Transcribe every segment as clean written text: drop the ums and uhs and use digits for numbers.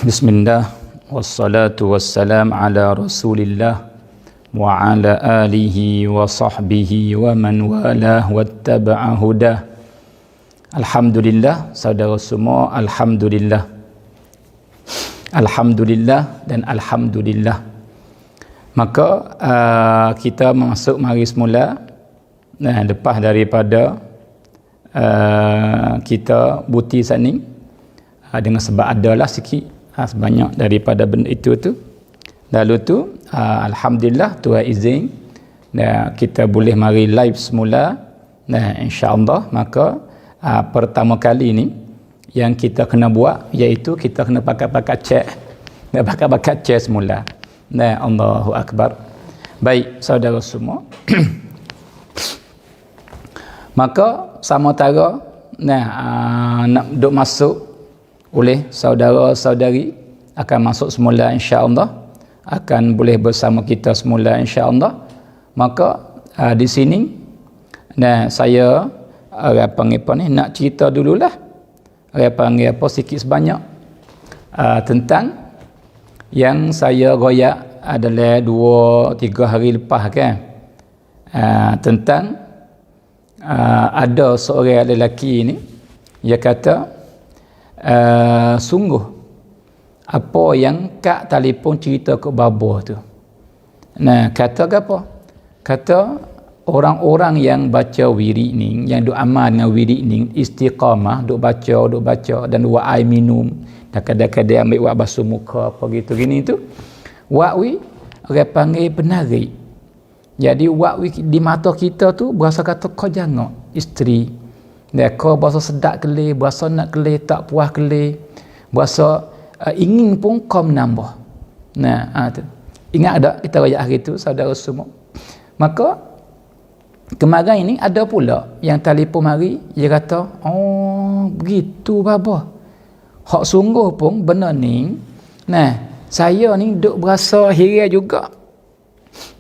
Bismillah wassalatu wassalam ala Rasulillah wa ala alihi wa sahbihi wa man walah wattaba'a hudah. Alhamdulillah, saudara semua, alhamdulillah. Alhamdulillah dan alhamdulillah. Maka kita masuk mari semula lepas daripada kita buti sani dengan sebab adalah sikit sebanyak daripada benda itu tu. Lalu tu alhamdulillah Tuhan izin kita boleh mari live semula. Insya-Allah maka pertama kali ni yang kita kena buat iaitu kita kena pakai cek semula. Allahu akbar. Baik saudara semua. Maka sama tara nak duk masuk oleh saudara-saudari akan masuk semula insya-Allah, akan boleh bersama kita semula insya-Allah. Maka di sini saya panggil apa ni, nak cerita dululah. Panggil apa sikit sebanyak tentang yang saya royak adalah 2-3 hari lepas kan. Tentang ada seorang lelaki ni, dia kata sungguh apa yang kak telefon cerita ke baba tu. Kata apa? Kata orang-orang yang baca wirid ni, yang duk amal dengan wirid ni, istiqamah, duk baca dan buat air minum, dan kadang-kadang ambil buat basuh muka apa gitu gini tu. Wakwi orang panggil penarik. Jadi wakwi di mata kita tu berasa kata kau jangan isteri. Kau berasa sedap kelih, berasa nak kelih, tak puas kelih, berasa ingin pun kau menambah. Tu. Ingat ada kita royak hari tu saudara semua. Maka kemarin ini ada pula yang telefon mari, dia kata, "Oh, begitu baba. Hak sungguh pun benda ni, saya ni duk berasa heran juga."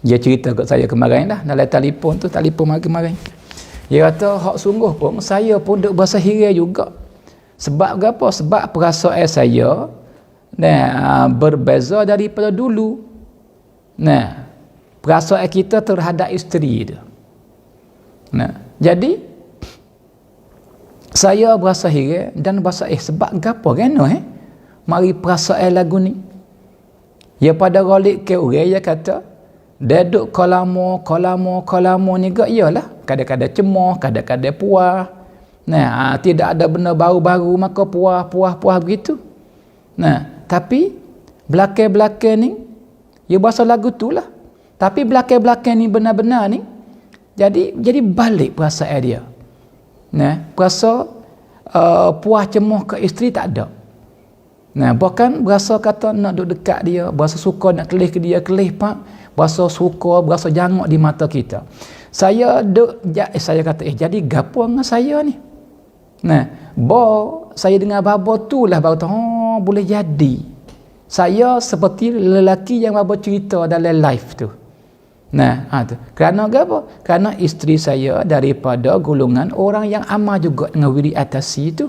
Dia cerita kat saya kemarin dah dalam telefon tu, telefon mari kemarin. Dia kata, hak sungguh pun saya pun duk berasa heran juga. Sebab apa? Sebab perasaan saya berbeza daripada dulu. Perasaan kita terhadap isteri tu. Jadi saya berasa heran dan berasa sebab apa kena mari perasaan lagu ni. Ya pada rolik ke orang dia kata, dia duk kolamo ni gak iyalah. Kadang-kadang cemoh, kadang-kadang puas. Tidak ada benda baru-baru maka puas begitu. Tapi belakang-belakang ni dia bahasa lagu tu lah. Tapi belakang-belakang ni benar-benar ni jadi balik perasaan dia. Berasa puas cemoh ke isteri tak ada. Bahkan berasa kata nak duduk dekat dia, berasa suka nak kelih ke dia, kelih pak, berasa suka, berasa jangok di mata kita. Saya kata jadi gapo dengan saya ni. Saya dengar baba tu lah baru tahu, boleh jadi saya seperti lelaki yang baba cerita dalam live tu. Tu. Kerana apa? Kerana isteri saya daripada golongan orang yang amal juga dengan wirid atasi tu.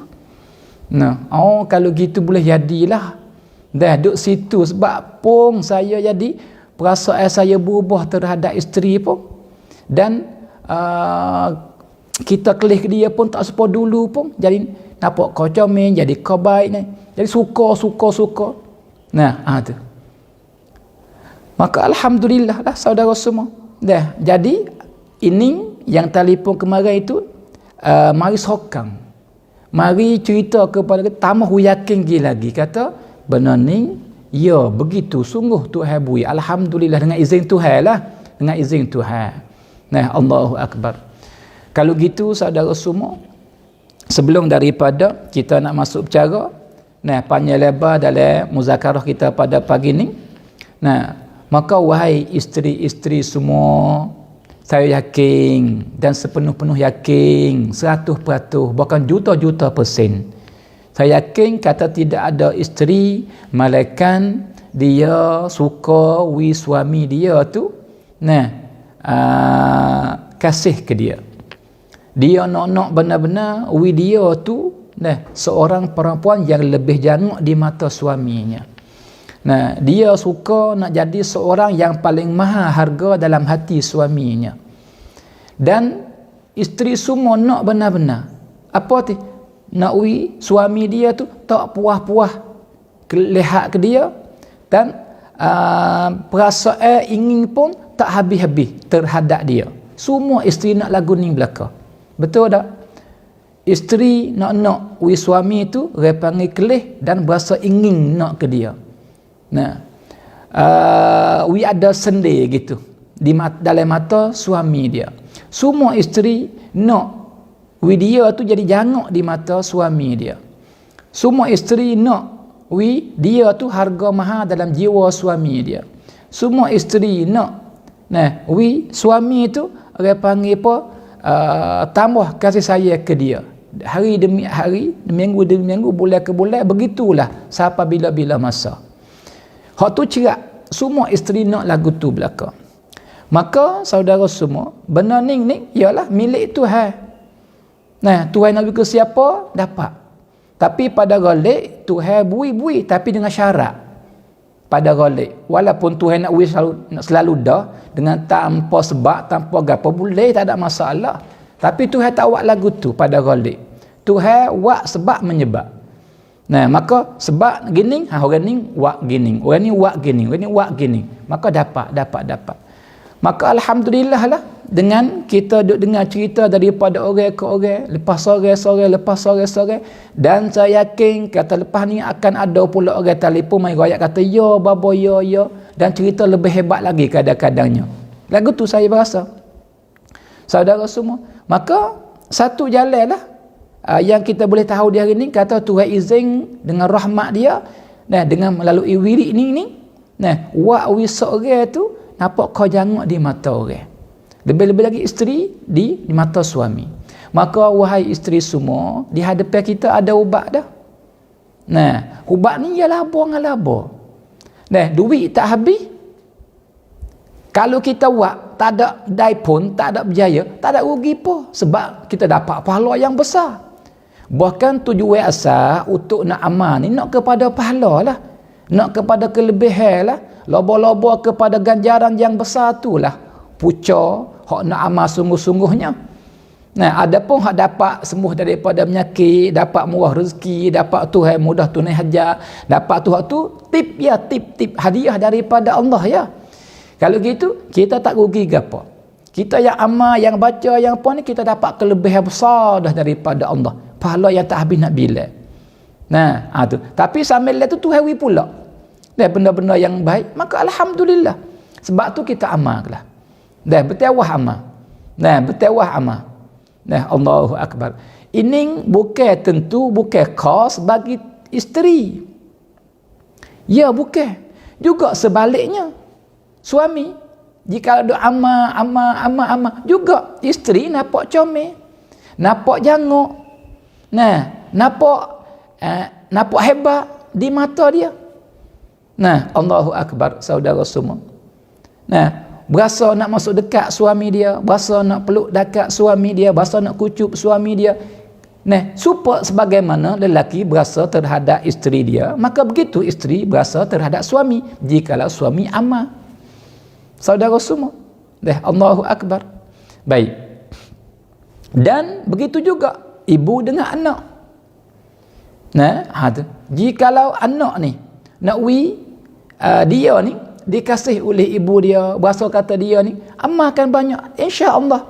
Kalau gitu boleh jadilah. Dah duduk situ sebab pun saya jadi perasaan saya berubah terhadap isteri pun. Dan kita kelih ke dia pun tak seperti dulu pun. Jadi nampak kau comel, jadi kau baik ni. Jadi suka. Tu. Maka alhamdulillah lah saudara semua. Jadi ini yang telefon kemarin itu mari sokang. Mari cerita kepada kita, tambah yakin lagi kata benar ni ya begitu sungguh Tuhan bui. Alhamdulillah dengan izin Tuhan lah. Dengan izin Tuhan. Allahu akbar. Kalau gitu saudara semua, sebelum daripada kita nak masuk bicara panjang lebar dalam muzakarah kita pada pagi ni, maka wahai isteri-isteri semua, saya yakin dan sepenuh-penuh yakin 100%, bahkan juta-juta persen, saya yakin kata tidak ada isteri malaikat dia suka suami dia tu kasih ke dia. Dia nak benar-benar dia tu seorang perempuan yang lebih janguk di mata suaminya. Nah, dia suka nak jadi seorang yang paling maha harga dalam hati suaminya. Dan isteri semua nak benar-benar apa tu? Nak suami dia tu tak puas-puas lihat ke dia, dan perasaan ingin pun tak habis-habis terhadap dia. Semua isteri nak lagu ni belaka. Betul tak? Isteri nak suami tu dia panggil kelih dan berasa ingin nak ke dia. Nah, ada sendir gitu dalam mata suami dia. Semua isteri nak dia tu jadi janguk di mata suami dia. Semua isteri nak dia tu harga mahal dalam jiwa suami dia. Semua isteri nak suami tu dia panggil apa, tambah kasih sayang ke dia. Hari demi hari, minggu demi minggu, bulan ke bulan, begitulah sampai bila-bila masa. Hak tu cerak, semua isteri nak lagu tu belaka. Maka saudara semua, benda ni ialah milik Tuhan. Nah, Tuhan nak bagi ke siapa dapat. Tapi pada galik Tuhan bui tapi dengan syarat. Pada galik walaupun Tuhan nak selalu dah dengan tanpa sebab, tanpa gapo, boleh, tak ada masalah. Tapi Tuhan tak buat lagu tu pada galik. Tuhan buat sebab menyebab. Nah, maka sebab gini, orang ni buat gini, orang ni buat gini, orang ni buat gini, maka dapat. Maka alhamdulillah lah, dengan kita duk dengar cerita daripada orang ke orang, lepas sore, dan saya yakin kata lepas ni akan ada pula orang telefon mai royak kata ya babo ya, dan cerita lebih hebat lagi kadang-kadangnya. Lagu tu saya berasa saudara semua. Maka satu jalan lah yang kita boleh tahu di hari ni, kata Tuhan izin dengan rahmat dia, dengan melalui wirid ni, wa seorang tu nampak kau janguk di mata orang. Lebih-lebih lagi isteri di mata suami. Maka wahai isteri semua, di hadapan kita ada ubat dah. Ubat ni ialah buang laba. Duit tak habis. Kalau kita buat tak ada dai pun, tak ada berjaya, tak ada rugi pun, sebab kita dapat pahala yang besar. Bahkan tujuan asal untuk nak amal ni nak kepada pahala lah, nak kepada kelebihan lah, loba-loba kepada ganjaran yang besar tu lah. Puca hak nak amal sungguh-sungguhnya. Ada pun hak dapat sembuh daripada penyakit, dapat murah rezeki, dapat Tuhan mudah tunai hajat, dapat tu hak tu tip hadiah daripada Allah ya. Kalau gitu kita tak rugi gapo. Kita yang amal, yang baca, yang apa ni, kita dapat kelebihan besar dah daripada Allah. Pahala yang tak habis nak bila. Tu. Tapi sambil tu Tuhan pula. Benda-benda yang baik, maka alhamdulillah. Sebab tu kita amallah. Bertawah amal. Amal. Allahu akbar. Ini bukan khas bagi isteri. Ya, bukan. Juga sebaliknya. Suami jika ada amal juga isteri nampak comel, nampak janguk, nampak hebat di mata dia. Allahu akbar saudara semua. Berasa nak masuk dekat suami dia, berasa nak peluk dekat suami dia, berasa nak kucup suami dia. Supaya sebagaimana lelaki berasa terhadap isteri dia, maka begitu isteri berasa terhadap suami jikalau suami amal. Saudara semua. Allahu akbar. Baik. Dan begitu juga ibu dengan anak. Jikalau anak ni nak dia ni dikasih oleh ibu dia, berasa kata dia ni amalkan banyak, insya-Allah.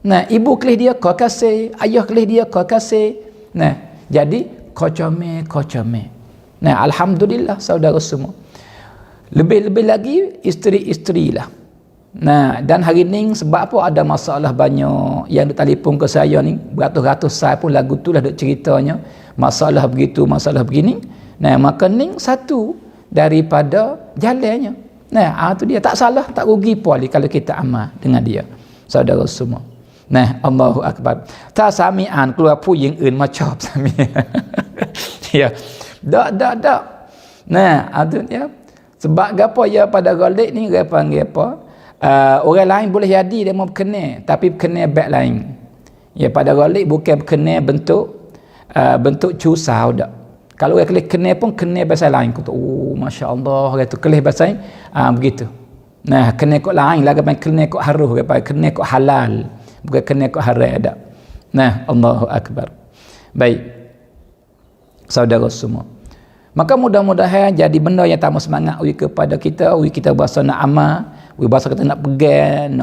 Ibu kelih dia kau kasih, ayah kelih dia kau kasih. Jadi kau comel. Alhamdulillah saudara semua. Lebih-lebih lagi isteri-isteri lah. Dan hari ni sebab apa ada masalah banyak yang telefon ke saya ni, beratus-ratus saya pun lagu tu lah duk ceritanya, masalah begitu, masalah begini. Maka ni satu daripada jalannya. Tu dia tak salah, tak rugi pun kalau kita amal dengan dia. Saudara semua. Allahu akbar. Tak samian keluar puyeng eun macam sami. Ya. Dak. Tu ya. Sebab gapo ya pada galik ni dia panggil apa? Orang lain boleh jadi dia mau berkenal, tapi berkenal baik lain. Ya pada galik bukan berkenal bentuk bentuk cusau dak. Kalau orang kelih kenal pun kenal bahasa lain kata, oh masya-Allah, orang tu kelih bahasa begitu. Nah, kenal kok lain lah, kan kenal kok haruh, kan kenal kok halal, bukan kenal kok haram dak. Nah, Allahu akbar. Baik. Saudara semua. Maka mudah-mudahan jadi benda yang tambah semangat kepada kita, kita berasa nak amal, berasa kita nak pegang,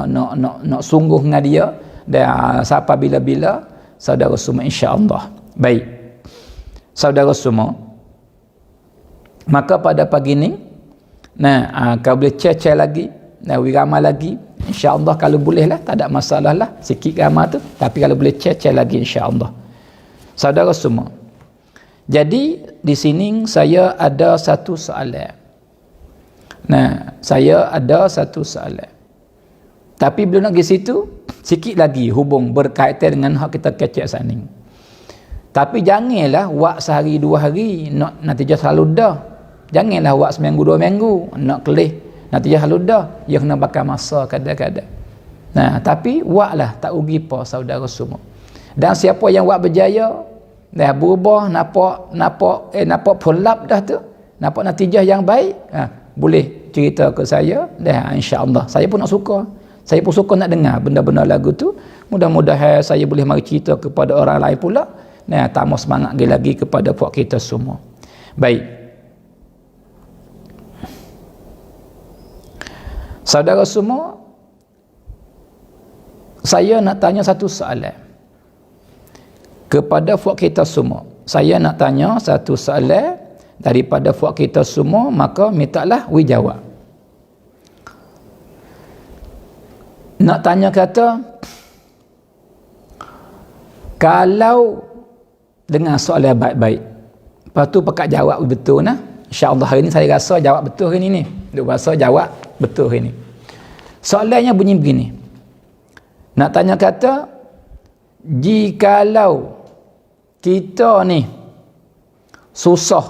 nak sungguh dengan dia dan sampai bila-bila saudara semua insya-Allah. Baik. Saudara semua, maka pada pagi ni kalau boleh cek lagi, ramal lagi, insya-Allah kalau boleh lah, tak ada masalah lah, sikit ramal tu, tapi kalau boleh cek lagi insya-Allah. Saudara semua, jadi di sini saya ada satu soalan. Saya ada satu soalan. Tapi belum nak pergi situ, sikit lagi hubung berkaitan dengan hak kita kecek saning. Tapi janganlah wak sehari dua hari nak natijah selalu dah. Janganlah wak seminggu dua minggu nak kelih natijah selalu dah. Ia kena bakar masa kadang-kadang. Tapi waklah tak rugi apa saudara semua. Dan siapa yang wak berjaya dah berubah nampak pull-up dah tu, nampak natijah yang baik, boleh cerita ke saya dah, insya-Allah. Saya pun nak suka. Saya pun suka nak dengar benda-benda lagu tu. Mudah-mudahan saya boleh mari cerita kepada orang lain pula. Tambah semangat lagi kepada puak kita semua. Baik. Saudara semua, saya nak tanya satu soalan kepada puak kita semua. Saya nak tanya satu soalan daripada puak kita semua, maka mintalah jawab. Nak tanya kata, kalau dengan soalan baik-baik, lepas tu pakat jawab betul nah. InsyaAllah hari ni saya rasa jawab betul hari ni. Duk rasa jawab betul hari ni. Soalannya bunyi begini. Nak tanya kata, jikalau kita ni susah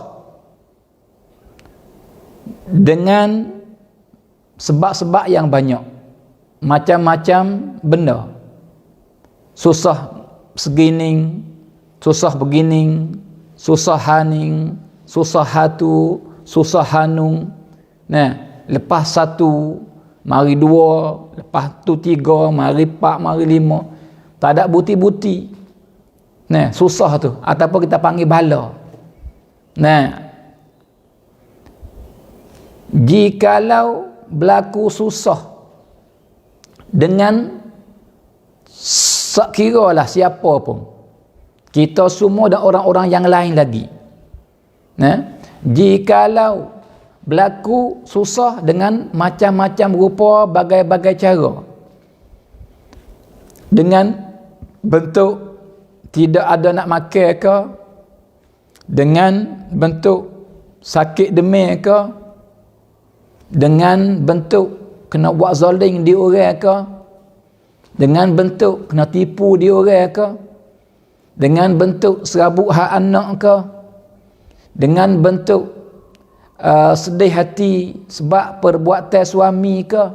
dengan sebab-sebab yang banyak, macam-macam benda, susah segini, susah begini, susah haning, susah hatu, susah hanung. Lepas satu, mari dua, lepas tu tiga, mari empat, mari lima. Tak ada buti-buti. Susah tu. Ataupun kita panggil bala. Jikalau berlaku susah dengan sekiralah siapa pun, kita semua dan orang-orang yang lain lagi. Jikalau berlaku susah dengan macam-macam rupa, bagai-bagai cara, dengan bentuk tidak ada nak makan ke, dengan bentuk sakit demam ke, dengan bentuk kena buat zalim di orang ke, dengan bentuk kena tipu di orang ke, dengan bentuk serabut hak anak ke, dengan bentuk sedih hati sebab perbuatan suami ke,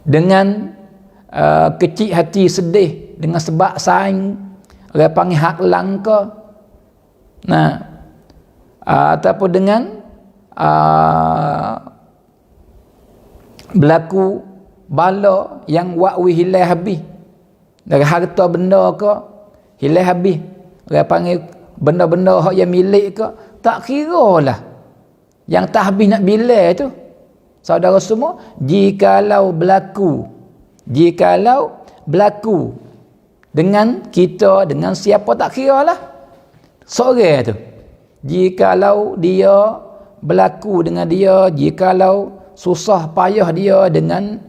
dengan kecil hati sedih dengan sebab saing orang panggil hak lang ke, ataupun dengan berlaku bala yang wakwi hilang habis dari harta benda ke, hilang habis, orang panggil benda-benda hak yang milik ke, tak kira lah yang tak habis nak bilang tu. Saudara semua, jikalau berlaku dengan kita, dengan siapa tak kira lah, seorang tu, jikalau dia berlaku dengan dia, jikalau susah payah dia dengan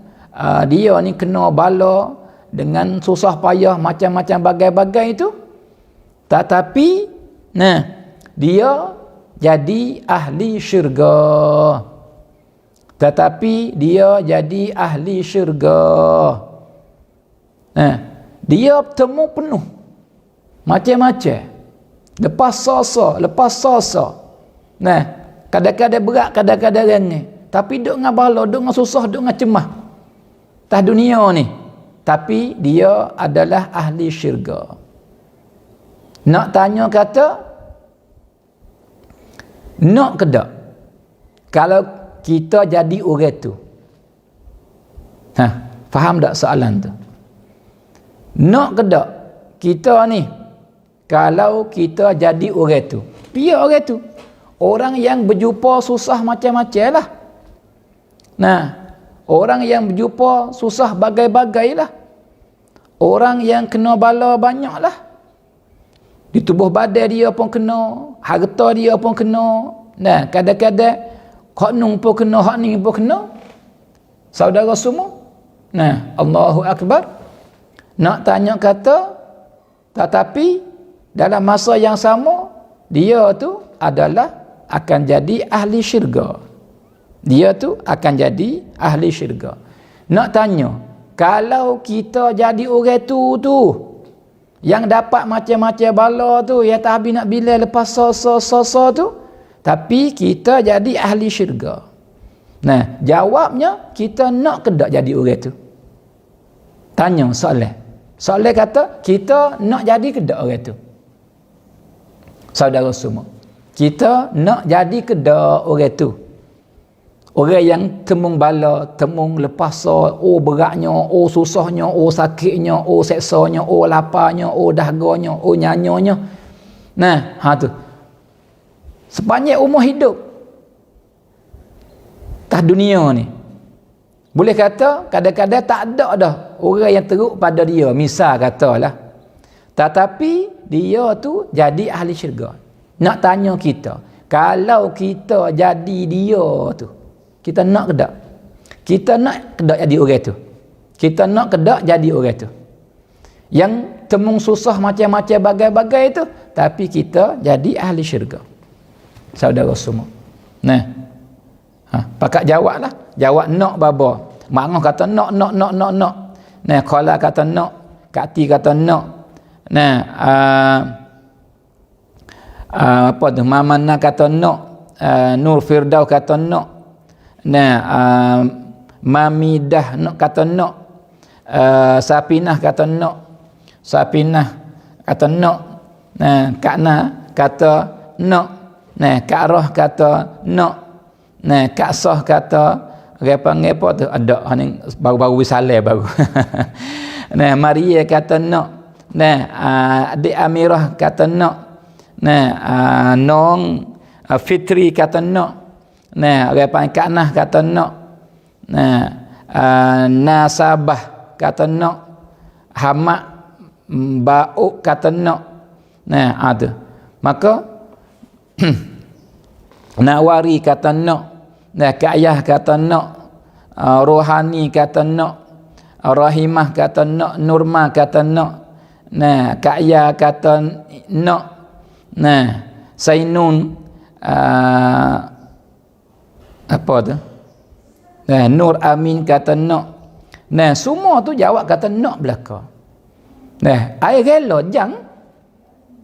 dia ni kena bala dengan susah payah macam-macam bagai-bagai itu, tetapi dia jadi ahli syurga, dia temu penuh macam-macam, lepas sasa, kadang-kadang berat, kadang-kadang ringan, tapi duk dengan bala, duk dengan susah, duk dengan cemah atas dunia ni, tapi dia adalah ahli syurga. Nak tanya kata, nak ke tak? Kalau kita jadi orang tu. Faham tak soalan tu? Nak ke tak? Kita ni, kalau kita jadi orang tu. Pia orang tu. Orang yang berjumpa susah macam-macam lah. Nah, orang yang berjumpa susah bagai-bagai lah. Orang yang kena bala banyak lah. Di tubuh badan dia pun kena, harta dia pun kena. Nah, kadang-kadang hak nung pun kena, hak ni pun kena. Saudara semua. Nah, Allahu Akbar. Nak tanya kata, tetapi dalam masa yang sama, dia tu adalah akan jadi ahli syurga. Dia tu akan jadi ahli syurga. Nak tanya, kalau kita jadi orang tu yang dapat macam-macam bala tu, yang tak habis nak bila lepas so tu, tapi kita jadi ahli syurga. Nah, jawabnya kita nak ke tak jadi orang tu? Tanya soalan. Soalan kata, kita nak jadi ke tak orang tu? Saudara semua, kita nak jadi ke tak orang tu? Orang yang temung bala, temung lepas oh beratnya, oh susahnya, oh sakitnya, oh seksanya, oh laparnya, oh dahaganya, oh nyanyonya. Nah, tu. Sepanjang umur hidup tah dunia ni, boleh kata kadang-kadang tak ada dah orang yang teruk pada dia, misal katalah. Tetapi dia tu jadi ahli syurga. Nak tanya kita, kalau kita jadi dia tu, kita nak ke tak? Kita nak ke tak jadi orang tu? Kita nak ke tak jadi orang tu? Yang temung susah macam-macam bagai-bagai tu, tapi kita jadi ahli syurga. Saudara semua. Nah. Pakat jawab lah. Jawab nak baba. Mak kata nak. Nah, Khala kata nak. Kak Ti kata nak. Nah, apa tu? Mamana kata nak. Nur Firdaus kata nak. Nah, Mamidah nak kata nak. Sapinah kata nak. Sapinah kata nak. Nah, Kak Na kata nak. Nah, Kak Roh kata nak. Nah, Kak Soh kata apa tu? Ada ni baru-baru wisalah baru. Nah, Maria kata nak. Nah, adik Amirah kata nak. Nah, Nong Fitri kata nak. Nah, orang panggil Kak Nah kata nak. Nah, Nasabah kata nak. Hamak Bauk kata nak. Nah, ada. Maka Nawari kata nak. Nah, Kak Ayah kata nak. Rohani kata nak. Rahimah kata nak. Nurma kata nak. Nah, Kak Ayah kata nak. Nah, Sainun apa tu? Nah, Nur Amin kata nak. Nah, semua tu jawab kata nak belaka. Nah, air rela jang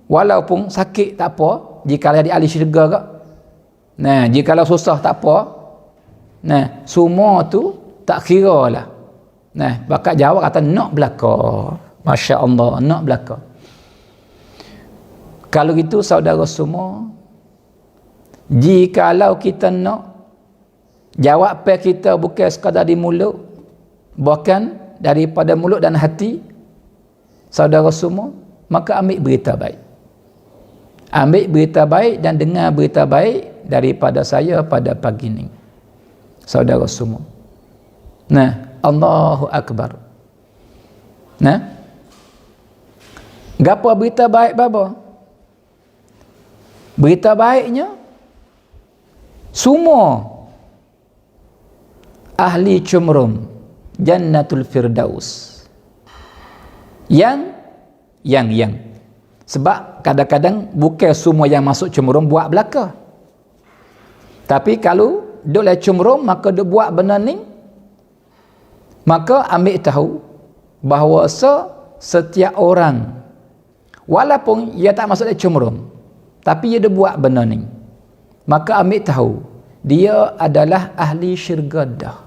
walaupun sakit tak apa, jika dia ahli syurga ke. Nah, jika susah tak apa. Nah, semua tu tak kira lah. Nah, bakat jawab kata nak belaka. Masya Allah, nak belaka. Kalau gitu saudara semua, jikalau kita nak, jawapan kita bukan sekadar di mulut, bahkan daripada mulut dan hati, saudara semua, maka ambil berita baik. Ambil berita baik dan dengar berita baik daripada saya pada pagi ini, saudara semua. Nah, Allahu Akbar. Nah, gapo berita baik bapa? Berita baiknya, semua ahli cumrum Jannatul Firdaus. Yang sebab kadang-kadang bukan semua yang masuk cumrum buat belaka. Tapi kalau duk le cumrum maka duk buat benda ni, maka ambil tahu bahawa setiap orang walaupun ia tak masuk le cumrum, tapi dia duk buat benda ni, maka ambil tahu dia adalah ahli syurga dah.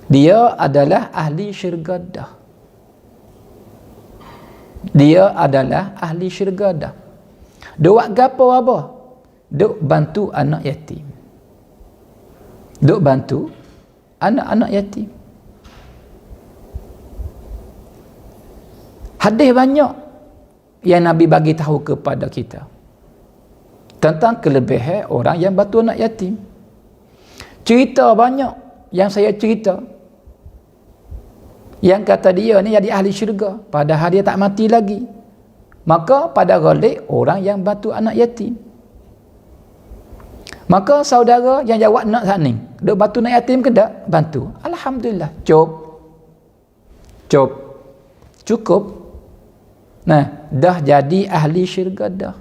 Dia adalah ahli syurga dah. dia adalah ahli syurga dah. Duk buat gapo apa? Duk bantu anak yatim. Duk bantu anak-anak yatim. Hadis banyak yang Nabi bagi tahu kepada kita tentang kelebihan orang yang bantu anak yatim. Cerita banyak yang saya cerita, yang kata dia ni jadi ahli syurga padahal dia tak mati lagi. Maka pada galik orang yang bantu anak yatim. Maka saudara yang jawab nak saat ni, duk bantu anak yatim ke tak? Bantu. Alhamdulillah. Cukup. Nah, dah jadi ahli syurga dah.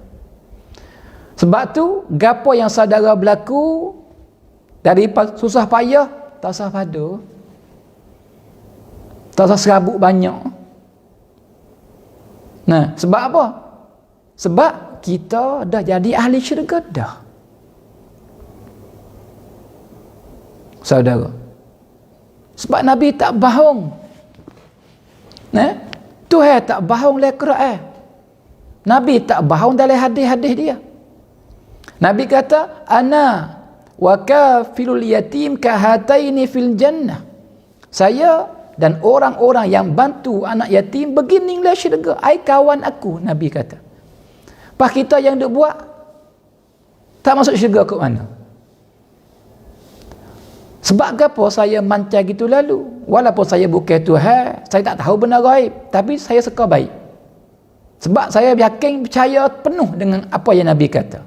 Sebab tu gapo yang saudara berlaku dari susah payah, tak usah padu. Tak usah serabut banyak. Nah, sebab apa? Sebab kita dah jadi ahli syurga dah. Saudara. Sebab Nabi tak bohong. Nah, Tuhan tak bohong dalam Quran. Nabi tak bohong dalam hadis-hadis dia. Nabi kata, ana wa kafilul yatim kahataini fil jannah. Saya dan orang-orang yang bantu anak yatim beginilah syurga. Ai kawan aku, Nabi kata. Pas kita yang duk buat tak masuk syurga ke mana? Sebab apa saya mancai gitu lalu? Walaupun saya bukan Tuhan, saya tak tahu benar gaib, tapi saya suka baik. Sebab saya yakin, percaya penuh dengan apa yang Nabi kata.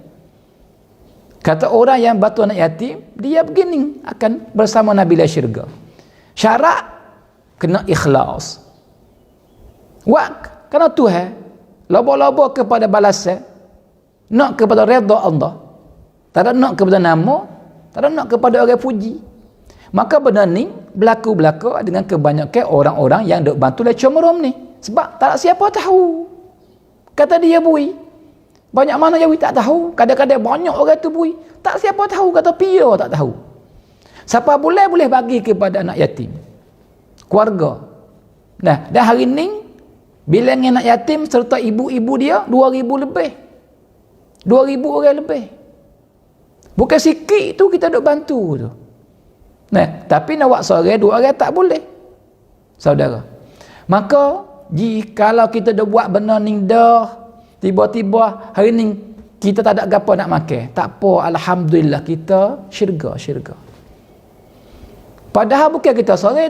Kata orang yang bantu anak yatim, dia begini akan bersama Nabi dalam syurga. Syarat kena ikhlas. Wak, kerana Tuhan lobo-lobo kepada balasan, nak kepada redha Allah. Tak ada nak kepada nama, tak ada nak kepada orang puji. Maka benda ni berlaku dengan kebanyakan orang-orang yang duk bantu dalam comorom ni. Sebab tak ada siapa tahu. Kata dia bui. Banyak mana yang tak tahu. Kadang-kadang banyak orang tu bui. Tak siapa tahu. Kata pia tak tahu. Siapa boleh bagi kepada anak yatim. Keluarga. Nah, dan hari ni bilangan anak yatim serta ibu-ibu dia 2,000 lebih. 2,000 orang lebih. Bukan sikit tu kita duk bantu tu. Nah, tapi nak buat seorang, 2 orang tak boleh. Saudara. Maka jikalau kita dah buat benda ni dah, tiba-tiba hari ni kita tak ada apa nak makan, tak apa, alhamdulillah kita syurga. Padahal bukan kita seorang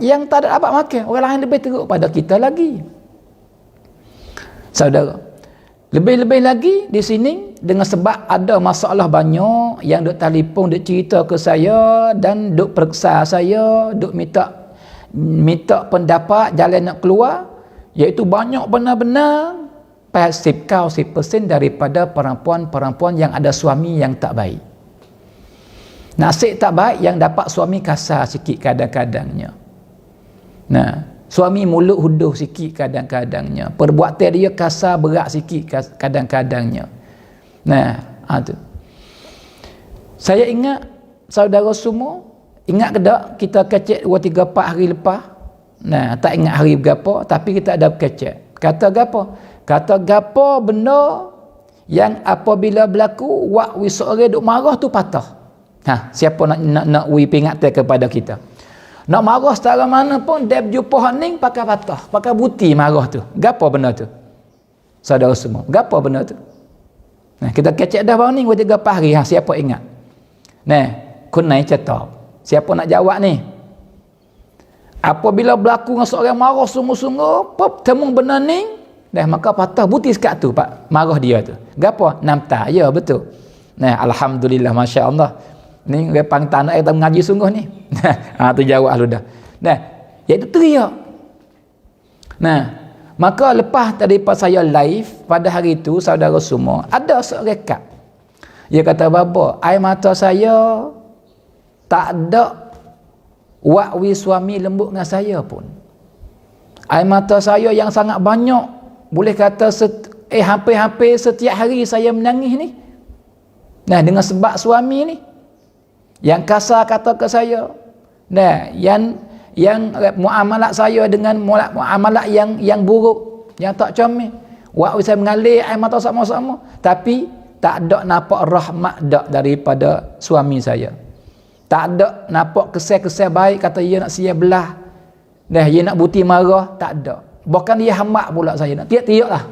yang tak ada apa makan, orang lain lebih teruk pada kita lagi. Saudara. Lebih-lebih lagi di sini dengan sebab ada masalah banyak yang duk telefon, duk cerita ke saya dan duk periksa saya, duk minta pendapat jalan nak keluar, iaitu banyak benar-benar 90% daripada perempuan-perempuan yang ada suami yang tak baik. Nasib tak baik yang dapat suami kasar sikit kadang-kadangnya. Nah, suami mulut huduh sikit kadang-kadangnya. Perbuatan dia kasar berat sikit kadang-kadangnya. Nah, tu. Saya ingat saudara semua, ingat ke tak kita kecek 2, 3, 4 hari lepas. Nah, tak ingat hari berapa tapi kita ada kecek. Kata gapo? Kata gapo benda yang apabila berlaku wak wi seorang duk marah tu patah. Siapa nak wi peringatan kepada kita? Nak marah secara mana pun dia berjumpa hening pakai patah, pakai buti marah tu. Gapo benda tu? Saudara semua, gapo benda tu? Nah, kita kecek dah baru ni 2, 3 hari, siapa ingat? Nah, kunai cetak. Siapa nak jawab ni? Apabila berlaku dengan seorang marah sungguh-sungguh, temu benda ni, maka patah buti sekat tu pak marah dia tu. Gapo? Namta. Ya, betul. Nah, alhamdulillah, masya-Allah. Ni repang tanah kita mengaji sungguh ni. Tu jawab lu dah. Nah, iaitu teriak. Nah, maka lepas daripada saya live pada hari itu saudara semua, ada seorang kak. Dia kata, "Baba, air mata saya tak ada wakwi suami lembut dengan saya pun. Air mata saya yang sangat banyak, boleh kata hampir-hampir setiap hari saya menangis ni. Nah, dengan sebab suami ni yang kasar kata ke saya. Nah, yang muamalat saya dengan muamalat yang buruk. yang tak comel. Wak saya mengalir air mata sama-sama, tapi tak ada nampak rahmat dak daripada suami saya. Tak ada nampak kesal-kesal baik kata dia nak sia belah. Dah dia nak buti marah, tak ada. Bahkan dia hamak pula saya nak teriak-teriaklah.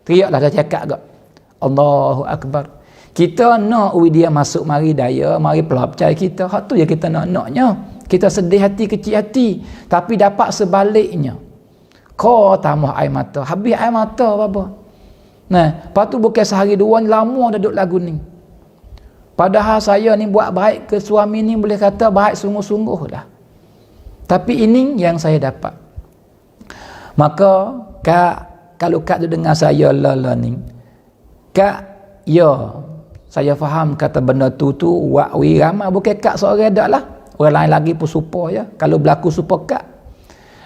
Teriaklah saya cakap gak. Allahu akbar. Kita nak dia masuk mari daya, mari pelapcai kita. Hak tu je kita naknya. Kita sedih hati, kecil hati, tapi dapat sebaliknya. Kau tambah air mata, habis air mata apa? Nah, lepas tu bukan sehari dua ni, lama dah duduk lagu ni. Padahal saya ni buat baik ke suami ni boleh kata baik sungguh-sungguh dah. Tapi ini yang saya dapat. Maka kak, kalau kak tu dengar saya ni, kak, ya, saya faham kata benda tu wak wirama bukan kak seorang dak lah. Orang lain lagi pun supa ya. Kalau berlaku supa kak.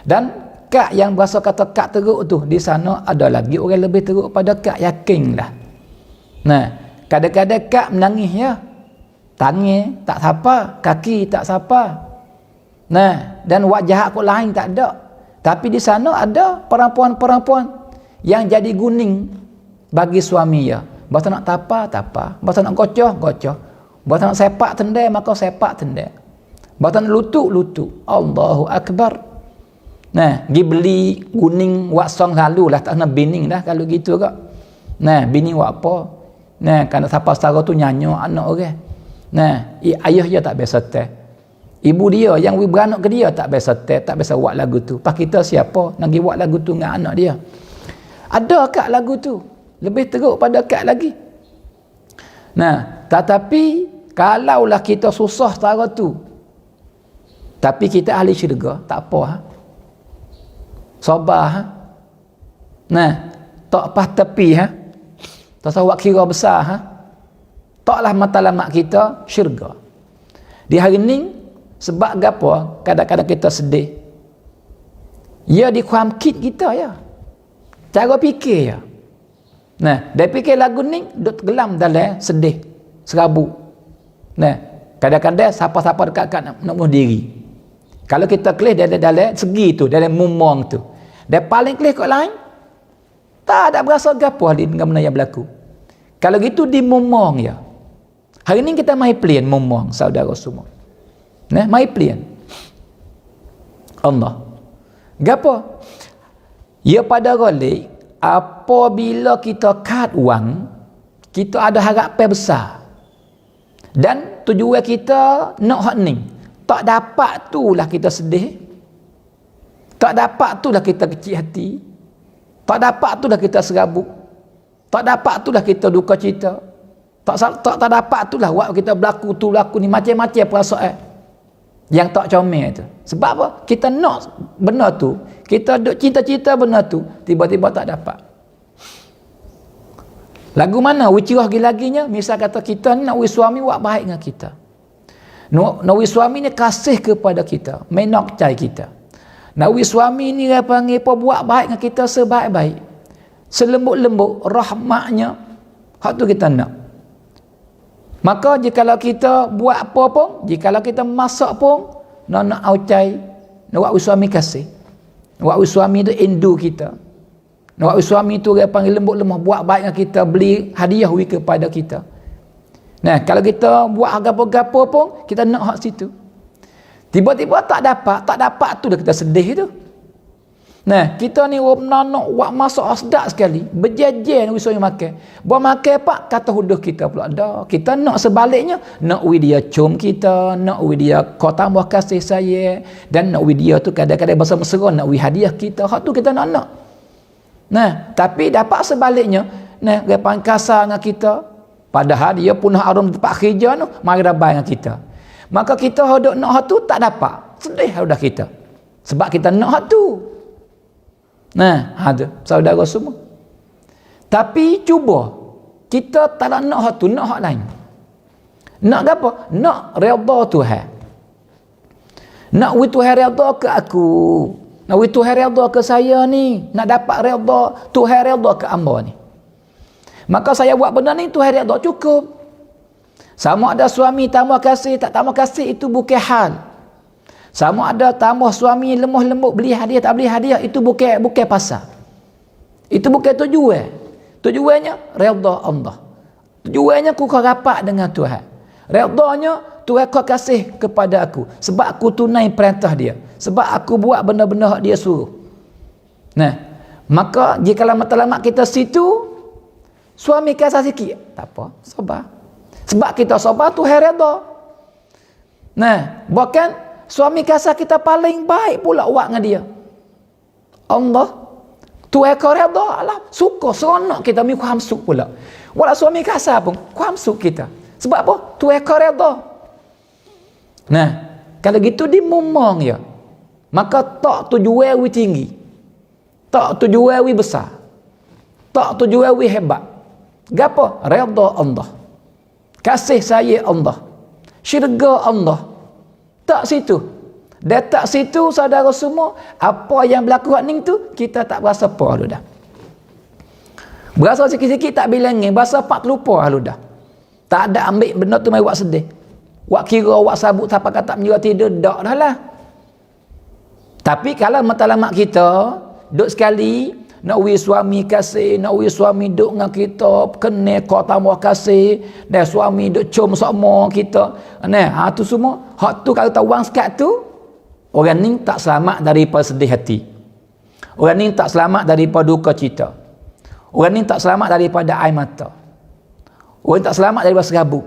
Dan kak yang berasa kata kak teruk tu, di sana ada lagi orang lebih teruk pada kak, yakinlah. Nah, kadang-kadang kak menangis ya. Tangan tak sapa, kaki tak sapa. Nah, dan wajah aku lain tak ada. Tapi di sana ada perempuan-perempuan yang jadi guning bagi suami ya. Bahasa nak tapa, bahasa nak gocoh. Bahasa nak sepak tendai, maka sepak tendai. Bahasa nak lutut. Allahu akbar. Nah, pergi beli guning wak song lalu lah, tak nak bining dah kalau gitu kak. Nah, bining wak apa? Nah, kerana siapa setara tu nyanyi anak orang. Nah, ayah dia tak biasa teh. Ibu dia yang beranak ke dia tak biasa teh, tak biasa buat lagu tu. Pak kita siapa nak pergi buat lagu tu dengan anak dia? Ada kak lagu tu. Lebih teruk pada kak lagi. Nah, tetapi kalaulah kita susah setara tu, tapi kita ahli syurga, tak apa ha? Sabar ha? Nah, tak pas tepi ha? Tak sawak kira besar ha? Taklah matlamat kita syurga. Di hari ni sebab apa? Kadang-kadang kita sedih. Ya di kuam kit kita ya. Cara fikir ya. Nah, dia fikir lagu ni duk gelam dalam sedih, serabut. Nah, kadang-kadang siapa-siapa dekat nak bunuh diri. Kalau kita kelih dalam segi tu, dalam mumong tu. Dia paling kelih kat lain, tak ada berasa gapo dengan benda yang berlaku. Kalau gitu di mumong ya. Hari ni kita mai plan mumong saudara semua. Nah, mai plan. Allah. Gapo? Ya pada golek apabila kita kad wang, kita ada harapan besar. Dan tujuan kita nak hak ni. Tak dapat tulah kita sedih. Tak dapat tulah kita kecil hati. Tak dapat tulah kita serabut. Tak dapat tulah kita duka cita. Tak dapat tulah waktu kita berlaku ni macam-macam perasaan yang tak comel tu. Sebab apa? Kita nak benda tu, kita duk cita-cita benda tu, tiba-tiba tak dapat. Lagu mana wicirah lagi-laginya? Misal kata kita ni nak suami buat baik dengan kita. Nak suami ni kasih kepada kita, menak cai kita. Nak suami ni dia panggil apa buat baik dengan kita sebaik-baik. Selembut-lembut rahmatnya. Hak tu kita nak. Maka jikalau kita buat apa pun, jikalau kita masak pun, nak aucai, nak suami kasih. Nak suami tu endu kita. Nak suami tu dia panggil lembut lemah, buat baik dengan kita, beli hadiah kepada kita. Nah, kalau kita buat gapo-gapo pun, kita nak hak situ. Tiba-tiba tak dapat tu dah kita sedih tu. Nah, kita ni nak buat masak sedap sekali, berjejer nak suami makan. Buat makan pak kata huduh kita pula dah. Kita nak sebaliknya, nak dia cium kita, nak dia kau tambah kasih saya, dan nak dia tu kadang-kadang bahasa mesra nak hadiah kita. Hak tu kita nak. Nah, tapi dapat sebaliknya, nah, dia pangkasa dengan kita. Padahal dia punah arum tempat kerja tu, mari rabai dengan kita. Maka kita hodok nak hak tu tak dapat. Sedih dah kita. Sebab kita nak hak tu. Nah, ada saudara semua. Tapi cuba kita tak nak hak tu, nak hak lain. Nak apa? Nak redha Tuhan. Nak Tuhan redha ke aku. Nak Tuhan redha ke saya ni. Nak dapat redha Tuhan redha ke hamba ni. Maka saya buat benda ni Tuhan redha cukup. Sama ada suami tambah kasih, tak tambah kasih itu bukan hal. Sama ada tambah suami lemah lembut beli hadiah tak beli hadiah itu bukan pasal. Itu bukan tujuan. Tujuannya redha Allah. Tujuannya aku kau rapat dengan Tuhan. Redanya Tuhan kau kasih kepada aku sebab aku tunai perintah dia. Sebab aku buat benda-benda hak dia suruh. Nah, maka jika matlamat kita situ, suami kasar sikit, tak apa, sabar. Sebab kita sabar Tuhan redha. Nah, bahkan suami kasar kita paling baik pula buat dengan dia. Allah Tuhan kau redha lah, suka seronok kita mi hamsuk pula. Walau suami kasar pun hamsuk kita. Sebab apa? Tuhan kau redha. Nah, kalau gitu dimomong ya. Maka tak tujuan wi tinggi. Tak tujuan wi besar. Tak tujuan wi hebat. Gapo? Redha Allah. Kasih sayang Allah. Syurga Allah. Tak situ. Dan tak situ saudara semua, apa yang berlaku hak ning tu kita tak berasa apa lu dah. Berasa sikit-sikit tak bilangin, berasa pak lupa lu dah. Tak ada ambil benda tu mai buat sedih. Buat kira buat sabut siapa kata menjura tidur dak dah lah. Tapi kalau matlamat kita duk sekali nak wi suami kasih, nak wi suami duk dengan kita, kena kau tambah kasih, dan suami duk cium sama kita. Nah, tu semua, hak tu kalau tawang sekat tu, orang ni tak selamat daripada sedih hati. Orang ni tak selamat daripada duka cita. Orang ni tak selamat daripada air mata. Orang tak selamat daripada serabut.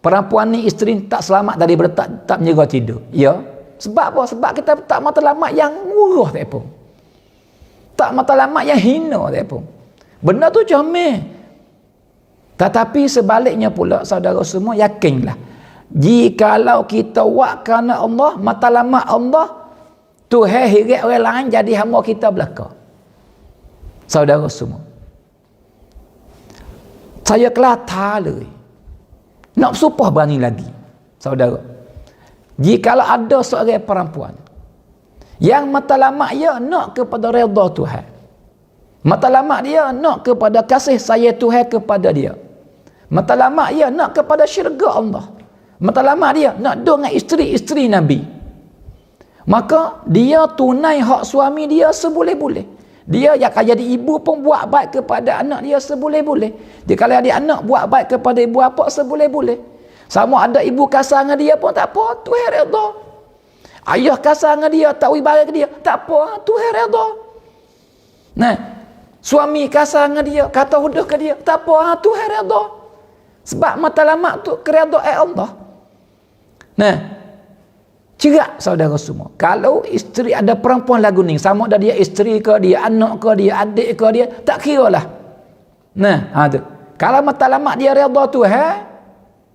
Perempuan ni, isteri tak selamat daripada tak menyerah tidur. Ya. Sebab apa? Sebab kita tak matlamat yang murah tak apa. Tak matlamat yang hina tak apa. Benda tu comel. Tetapi sebaliknya pula saudara semua yakinlah. Jikalau kita buat kerana Allah, matlamat Allah, Tuhan hirat orang lain jadi hamba kita belaka. Saudara semua. Saya kelata le. Nak supah berani lagi. Saudara. Jikalau ada seorang perempuan yang matlamat dia nak kepada redha Tuhan. Matlamat dia nak kepada kasih sayang Tuhan kepada dia. Matlamat dia nak kepada syurga Allah. Matlamat dia nak duduk dengan isteri-isteri Nabi. Maka dia tunai hak suami dia seboleh-boleh. Dia yang akan jadi ibu pun buat baik kepada anak dia seboleh-boleh. Dia kalau ada anak buat baik kepada ibu bapa seboleh-boleh. Sama ada ibu kasar dengan dia pun tak apa, Tuhan redha. Ayah kasar dengan dia, tak wibarat ke dia, tak apa, Tuhan redha. Nah, suami kasar dengan dia, kata hudah ke dia, tak apa, Tuhan redha. Sebab matlamat tu keredaan Allah. Nah, cerak saudara semua. Kalau isteri ada perempuan lagu ni, sama ada dia isteri ke, dia anak ke, dia adik ke, dia tak kira lah. Nah, tu. Kalau matlamat dia redha Tuhan,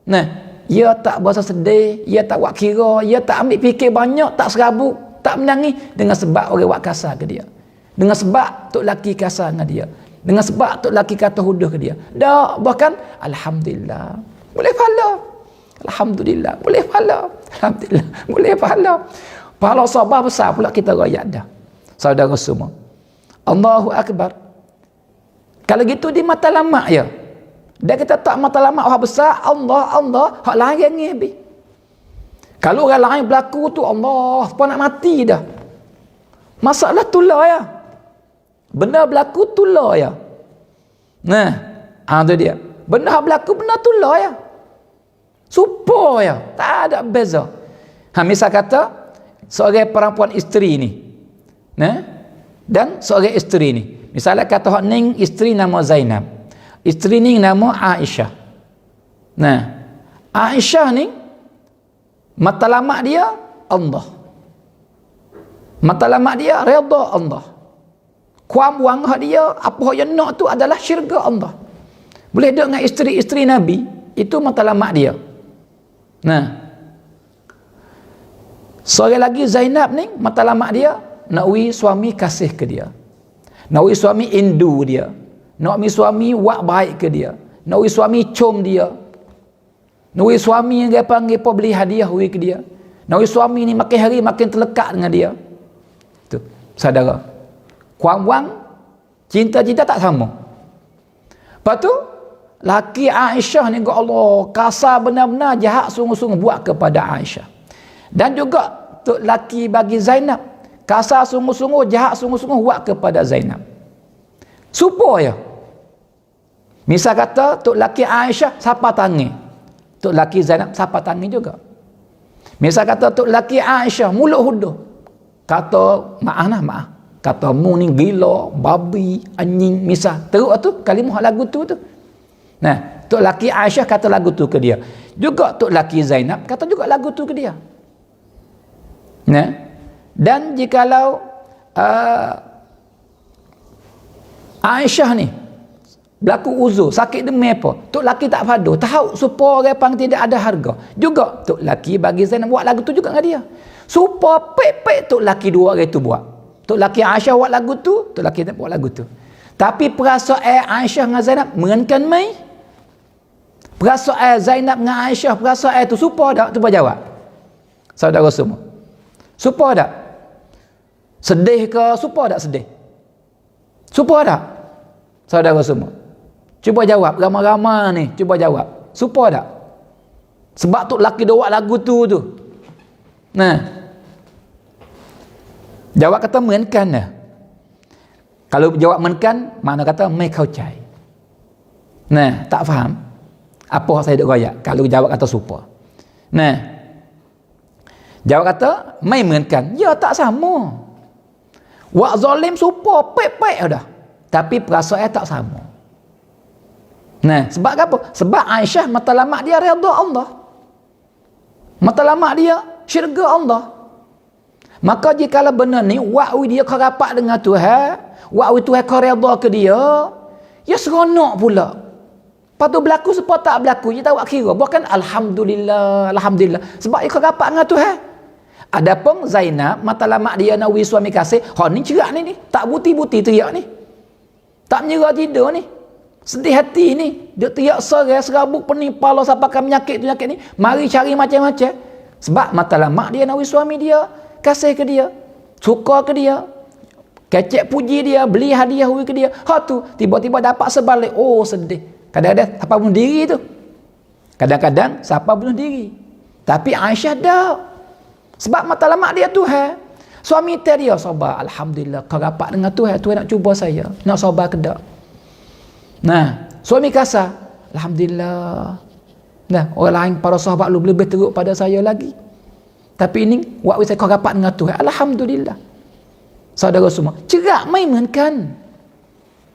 nah, ia tak berasa sedih, ia tak buat kira, ia tak ambil fikir banyak, tak serabut, tak menangis dengan sebab orang buat kasar ke dia. Dengan sebab tok laki kasar dengan dia. Dengan sebab tok laki kata hudah ke dia. Dak, bahkan alhamdulillah boleh pahala. Alhamdulillah boleh pahala. Alhamdulillah boleh pahala. Pahala sabar besar pula kita rakyat dah. Saudara semua. Allahu akbar. Kalau gitu di matlamat ya. Dan kita tak matlamat hak besar, Allah, hak lain ni habis. Kalau orang lain berlaku tu Allah, apa nak mati dah. Masalah tulah ya. Benda berlaku tulah ya. Nah, tu dia. Benda berlaku benda tulah ya. Supaya tak ada beza. Misal kata seorang perempuan isteri ni. Nah, dan seorang isteri ni. Misalnya kata hak ning isteri nama Zainab. Isteri ni nama Aisyah. Nah, Aisyah ni matlamat dia Allah. Matlamat dia redha Allah. Kuam wang hak dia apa yang nak tu adalah syurga Allah. Boleh duduk dengan isteri-isteri Nabi, itu matlamat dia. Nah, seorang lagi Zainab ni matlamat dia nak wi suami kasih ke dia. Nak wi suami indu dia. Nak wi suami buat baik ke dia. Nak wi suami cium dia. Nak wi suami yang dia panggil apa beli hadiah wi ke dia. Nak wi suami ni makin hari makin terlekat dengan dia. Tu, saudara. Kuang-kuang cinta-cinta tak sama. Lepas tu laki Aisyah ni ya Allah kasar benar-benar jahat sungguh-sungguh buat kepada Aisyah. Dan juga tu laki bagi Zainab kasar sungguh-sungguh jahat sungguh-sungguh buat kepada Zainab. Supaya misal kata tok laki Aisyah siapa tangan, tok laki Zainab siapa tangan juga. Misal kata tok laki Aisyah mulut huduh, kata maaf, kata mu ni gila, babi, anjing, misal teruk tu kalimah lagu tu. Nah, tok laki Aisyah kata lagu tu ke dia. Juga tok laki Zainab kata juga lagu tu ke dia. Nah, dan jikalau Aisyah ni berlaku uzur, sakit demam apa, tok laki tak padu, tahu supaya orang pang tidak ada harga. Juga tok laki bagi Zainab buat lagu tu juga dengan dia. Supaya pek-pek tok laki dua orang tu buat. Tok laki Aisyah buat lagu tu, tok laki tak buat lagu tu. Tapi perasaan Aisyah dengan Zainab mengenkan mai. Perasaan Zainab dengan Aisyah, perasaan tu supaya tak? Cuba jawab. Saudara semua. Supaya tak? Sedih ke? Supaya tak sedih? Supaya tak? Saudara semua. Cuba jawab, ramai-ramai ni, cuba jawab. Supaya tak? Sebab tu laki dia buat lagu tu. Nah. Jawab kata menkan dah. Kalau jawab menkan, mana kata mai kau cai. Nah, tak faham. Apa saya duk royak kalau jawab kata supaya. Nah. Jawab kata mai menkan. Ya tak sama. Wak zalim supaya pek-pek dah. Tapi perasaan tak sama. Nah, sebab apa? Sebab Aisyah matlamat dia redha Allah. Matlamat dia syurga Allah. Maka jikalau benar ni wak dia kau rapat dengan Tuhan, wak Tuhan kau redha ke dia, ya seronok pula. Lepas tu berlaku sepatutnya tak berlaku, dia tak buat kira. Bukan alhamdulillah, alhamdulillah. Sebab dia kau rapat dengan Tuhan. Adapun Zainab matlamat dia nak suami kasih, ni cerak ni, tak buti-buti teriak ni. Tak menyerah tidur ni. Sedih hati ni. Dia teriak serai, serabut, pening, pala, sapakan menyakit tu nyakit ni. Mari cari macam-macam. Sebab matlamat dia nak suami dia, kasih ke dia, suka ke dia, kecek puji dia, beli hadiah ke dia. Tu tiba-tiba dapat sebalik. Oh sedih. Kadang-kadang siapa bunuh diri tu. Kadang-kadang siapa bunuh diri. Tapi Aisyah dah. Sebab matlamat dia Tuhan. Suami dia sabar, alhamdulillah kau rapat dengan Tuhan, Tuhan nak cuba saya, nak sabar ke tak. Nah, suami kasar, alhamdulillah. Nah, orang lain para sahabat lu lebih teruk pada saya lagi. Tapi ini waktu saya kau rapat dengan Tuhan, alhamdulillah. Saudara semua, cerak mainkan.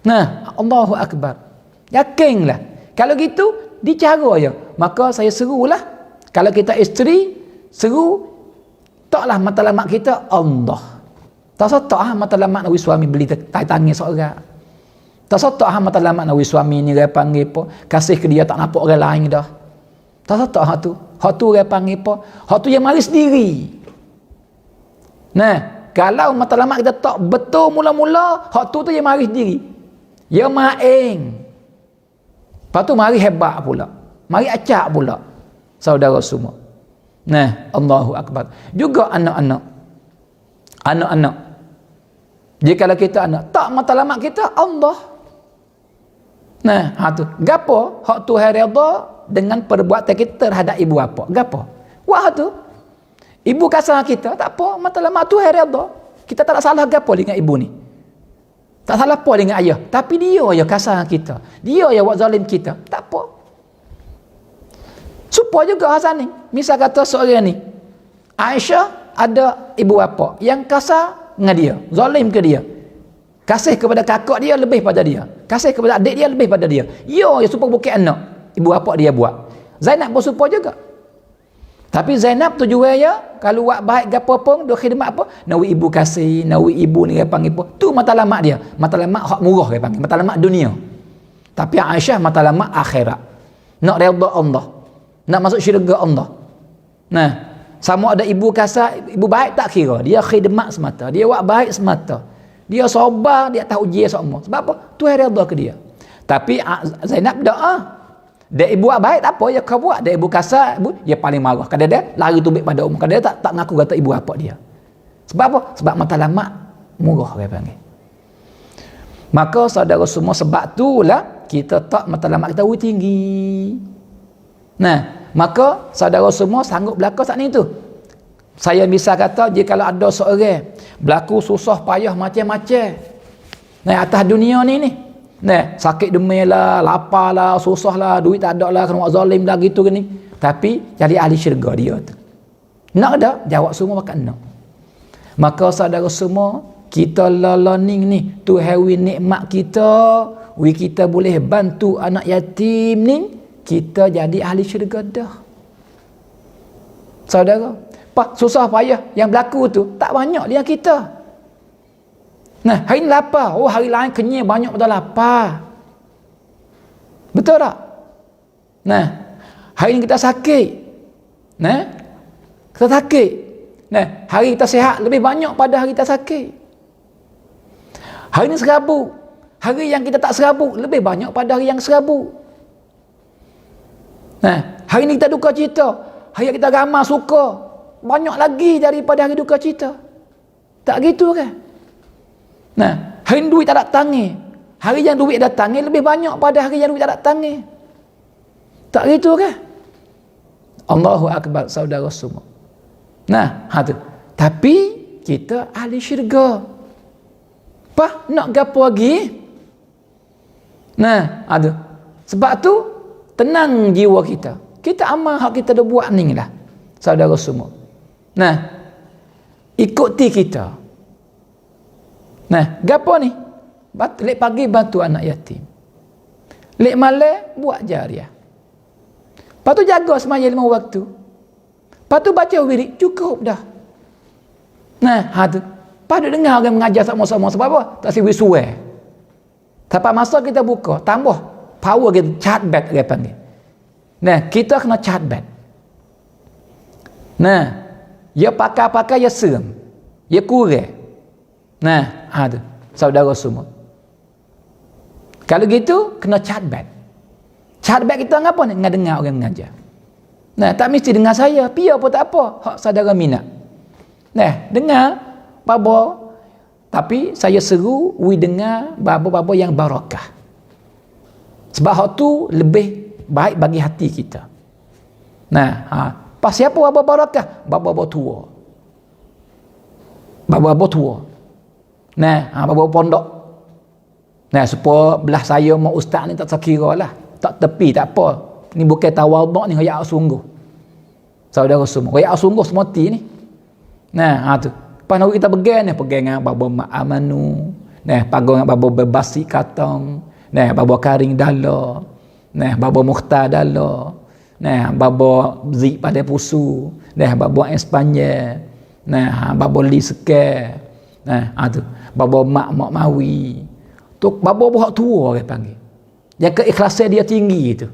Nah, Allahu akbar. Yakinlah. Kalau gitu dicara je. Maka saya serulah, kalau kita isteri seru, taklah matlamat kita Allah. Tak satu matlamat nawi suami beli tangis seorang. Tak satu matlamat nawi suami ni dia panggil apa? Kasih ke dia tak nampak orang lain dah. Tak satu tu. Hak tu dia panggil apa? Hak tu yang mari sendiri. Nah, kalau matlamat kita tak betul mula-mula, hak tu yang mari sendiri. Ya main. Lepas tu mari hebat pula. Mari acak pula. Saudara semua. Nah, Allahu akbar. Juga anak-anak. Jikalau kita anak, tak matlamat kita Allah. Nah, tu. Gapo hak Tuhan redha dengan perbuatan kita terhadap ibu bapa? Gapo? Wah tu. Ibu kasar kita, tak apa, matlamat Tuhan redha. Kita tak salah gapo dengan ibu ni. Tak salah apa dengan ayah, tapi dia yang kasar kita. Dia yang buat zalim kita. Tak apa. Supaya juga Hasan ni. Misal kata seorang ni, Aisyah ada ibu bapa yang kasar dengan dia, zalim ke dia. Kasih kepada kakak dia lebih pada dia. Kasih kepada adik dia lebih pada dia. Yo, ya supaya bukit anak. Ibu bapa dia buat. Zainab pun supaya juga. Tapi Zainab tujuannya kalau buat baik gapo pun, dia khidmat apa? Nawi ibu kasih, nawi ibu ni dia panggil apa? Tu matlamat dia. Matlamat hak murah dia panggil, matlamat dunia. Tapi Aisyah matlamat akhirat. Nak redha Allah. Nak masuk syurga Allah. Nah, sama ada ibu kasar, ibu baik tak kira. Dia khidmat semata. Dia buat baik semata. Dia sabar, dia tahu ujian semua. Sebab apa? Tuhan redha ke dia. Tapi Zainab doa. Dia ibu buat baik tak apa, ya kau buat. Dia ibu kasar, ibu dia paling marah. Kadang-kadang lari tumbik pada umur. Kadang-kadang tak ngaku kata ibu apa dia. Sebab apa? Sebab matlamat murah dia panggil. Maka saudara semua, sebab itulah kita tak matlamat kita tinggi. Nah, maka saudara semua sanggup berlaku saat ni tu. Saya bisa kata jika kalau ada seorang berlaku susah payah macam-macam naik atas dunia ni, Sakit demam lah, lapar lah, susah lah, duit tak ada lah, kena buat zalim lah gitu ni. Tapi jadi ahli syurga dia tu. Nak dah? Jawab semua makan nak. Maka saudara semua, kita learning ni, Tuhan wi nikmat kita, wi kita boleh bantu anak yatim ni, kita jadi ahli syurga dah. Saudara, susah payah yang berlaku tu tak banyak dia kita. Hari ni lapar. Hari lain kenyang banyak betul lapar. Betul tak? Hari ni kita sakit. Kita sakit. Hari kita sihat lebih banyak pada hari kita sakit. Hari ni serabut. Hari yang kita tak serabut lebih banyak pada hari yang serabut. Hari ni kita duka cita. Hari yang kita ramai suka banyak lagi daripada hari duka cita. Tak gitu kan? Hari ni duit tak datangi. Hari yang duit datangi lebih banyak pada hari yang duit tak datangi. Tak gitu kan? Allahu Akbar, saudara semua. Tu. Tapi kita ahli syurga. Nak gapo lagi? Tu. Sebab tu tenang jiwa kita. Kita amal hak kita dah buat ni lah, saudara semua. Ikuti kita. Gapo ni? Lek pagi bantu anak yatim. Lek malam buat jariah. Lepas tu jaga semaya 5 waktu. Lepas tu baca wirid, cukup dah. Tu. Lepas tu dengar orang mengajar sama-sama. Sebab apa? Tak siwi suai. Tapi masa kita buka, tambah power kita, charge back dia panggil. Kita kena charge back. Ya pakai-pakai, ya serem. Ya kurang. Tu. Saudara semua. Kalau gitu, kena charge back. Charge back kita ngapa ni? Dengar orang mengajar. Tak mesti dengar saya. Pia pun tak apa. Hak saudara minat. Dengar baba. Tapi saya seru, dengar baba-baba yang barakah. Sebab hak tu lebih baik bagi hati kita. Pas siapa baba barakah? Baba-baba tua. Baba-baba tua. Baba pondok. Supaya belah saya mau ustaz ni tak sekira lah. Tak tepi, tak apa. Ni bukan tawaduk ni, royak sungguh. Saudara semua. Royak sungguh semati ni. Tu. Lepas nak kita pegang dengan baba mak amanu. Pagang dengan baba berbasi katong. Baba karing dala. Baba mukhtar dala. Baba zik pada pusu. Baba Espanyol. Baba li sekar. Tu. Baba mak mawi. Tu baba buat tua orang panggil. Yang keikhlasan dia tinggi tu.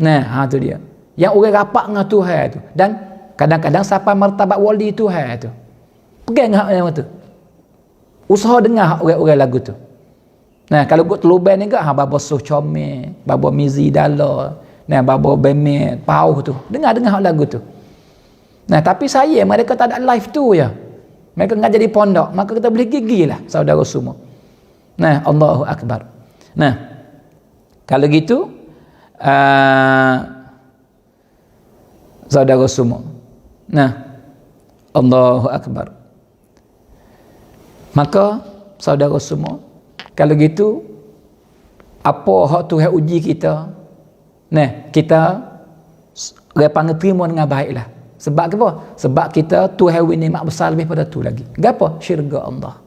Tu dia. Yang orang rapat dengan Tuhan tu. Dan kadang-kadang sampai martabat wali Tuhan tu. Pegang hak yang tu. Usaha dengar hak orang-orang lagu tu. Kalau buat teluban ni ke, baba suh comel, baba mizi dala, baba bemet, pauh tu. Dengar-dengar hak lagu tu. Tapi saya, mereka tak ada live tu ya. Mereka ngajar di pondok, maka kita boleh gigi lah, saudara semua. Allahu Akbar. Kalau gitu, saudara semua. Allahu Akbar. Maka, saudara semua, kalau gitu, apa hak Tuhan uji kita? Kita panggil terima dengan baiklah. Sebab apa? Sebab kita Tuhan nikmat besar lebih pada tu lagi. Gapo? Syurga Allah.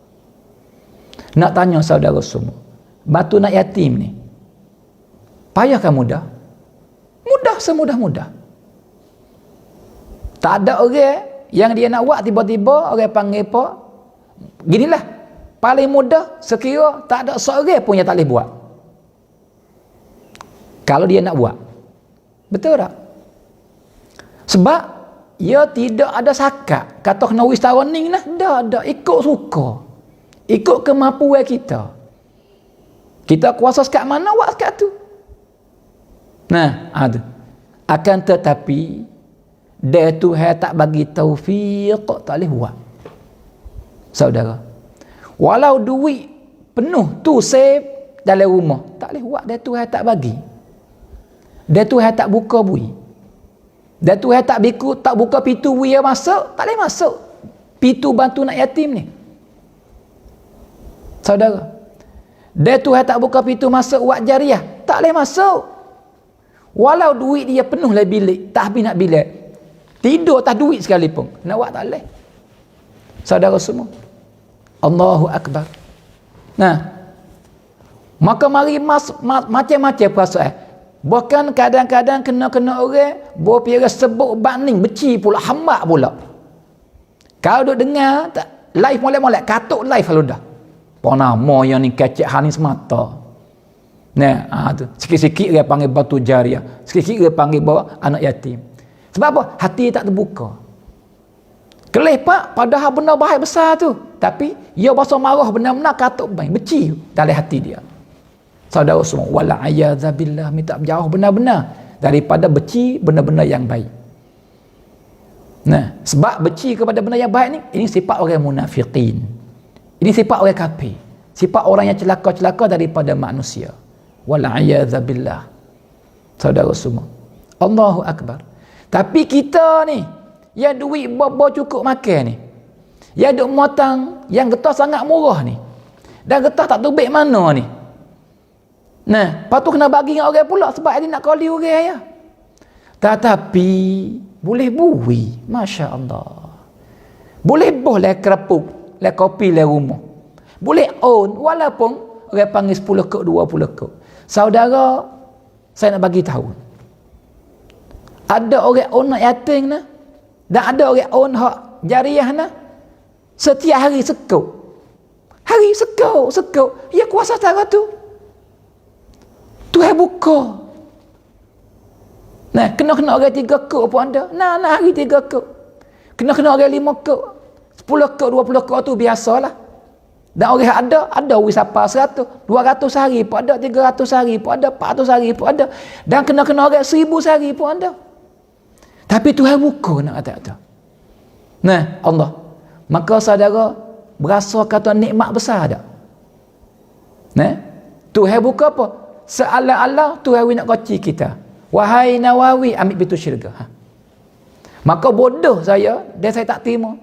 Nak tanya saudara semua, batu nak yatim ni, payah kan mudah? Mudah semudah-mudah. Tak ada orang yang dia nak buat tiba-tiba orang panggil apa? Ginilah, paling mudah sekira tak ada seorang pun yang tak boleh buat. Kalau dia nak buat. Betul tak? Sebab ia tidak ada sakat. Kata kena wisatawan ni lah. Dah. Ikut suka. Ikut kemampuan kita. Kita kuasa sekat mana, buat sekat tu. Tu. Akan tetapi, dia Tuhan tak bagi taufiq, tak boleh buat. Saudara. Walau duit penuh tu save dalam rumah, tak boleh buat. Dia Tuhan tak bagi. Dia Tuhan tak buka bui. Dia Tuhan tak buka pintu bui yang masuk, tak boleh masuk. Pintu bantu nak yatim ni. Saudara. Dia Tuhan tak buka pintu masuk wak jariah, tak boleh masuk. Walau duit dia penuh lah bilik, tak habis nak bilik. Tidur tak duit sekalipun, nak buat tak boleh. Saudara semua, Allahu Akbar. Nah, maka mari macam-macam perasaan. Bahkan kadang-kadang kena orang berpira sebut baning, beci pula, hambak pula. Kalau duk dengar live molek-molek, katuk live kalau dah. Nama yang ni kecek hal ni semata. Nah, tu. Sikit-sikit dia panggil batu jariah. Sikit-sikit dia panggil bawa anak yatim. Sebab apa? Hati tak terbuka. Kelih pak, padahal benda baik besar tu. Tapi, ia bahasa marah benar-benar katuk baik. Beci dalam hati dia. Saudara semua, wala'ayadzabillah, minta jauh benar-benar daripada beci benda-benda yang baik. Nah, sebab beci kepada benda yang baik ni, ini sifat orang munafiqin. Ini sifat orang kafir. Sifat orang yang celaka-celaka daripada manusia. Wala'ayadzabillah. Saudara semua, Allahu Akbar. Tapi kita ni, yang duit bawa cukup makan ni, yang duk motang, yang getah sangat murah ni, dan getah tak tahu baik mana ni. Nah, lepas tu kena bagi dengan orang pula sebab dia nak kali orang ya. Tetapi boleh bui, Masya Allah. Boleh boleh kerapuk, le kopi le rumah. Boleh own walaupun orang panggil 10 kok 20 kok. Saudara, saya nak bagi tahu. Ada orang own nak yatim nah, dan ada orang own hak jariah nah. Setiap hari sekut. Hari sekut. Ya kuasa cara tu. Tuhan buka. Nah, kena orang 3 kok pun ada. Nah, hari 3 kok. Kena orang 5 kok. 10 kok, 20 kok tu biasalah. Dan orang ada wisapa 100, 200 hari pun ada, 300 hari pun ada, 400 hari pun ada. Dan kena orang 1000 hari pun ada. Tapi Tuhan buka nak kata tu. Nah, Allah. Maka saudara berasa kata nikmat besar tak? Nah, Tuhan buka apa? Seala-ala Tuhan nak koci kita. Wahai Nawawi, ambil pintu syurga. Maka bodoh saya, dan saya tak terima.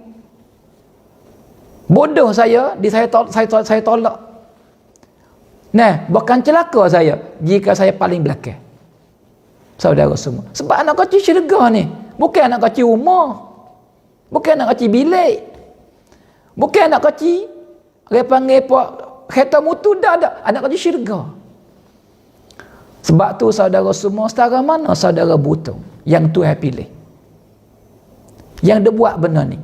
Bodoh saya, saya tolak. Nah, bukan celaka saya jika saya paling belakang. Saudara semua. Sebab nak koci syurga ni, bukan nak koci rumah. Bukan nak koci bilik. Bukan nak koci, dia panggil kereta mutu dah ada. Nak koci syurga. Sebab tu saudara semua, setara mana saudara butuh yang Tuhan pilih, yang dia buat benda ni.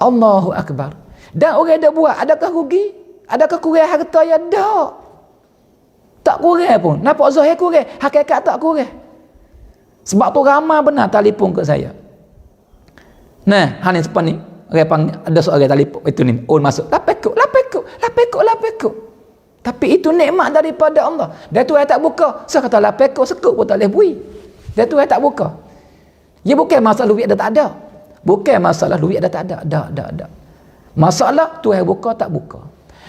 Allahu Akbar. Dan orang dia buat, adakah rugi? Adakah kurang harta? Ya tak. Tak kurang pun. Nampak zahir kurang, hakikat tak kurang. Sebab tu ramai benar telefon ke saya. Nah, hanya sepan ni, ada seorang telefon itu ni, masuk, lapekuk. Tapi itu nikmat daripada Allah. Dia Tuhan tak buka. Saya kata lapekuk, sekuk pun tak boleh bui. Dia Tuhan tak buka. Ya bukan masalah duit ada tak ada. Bukan masalah duit ada tak ada. Ada. Masalah Tuhan buka tak buka.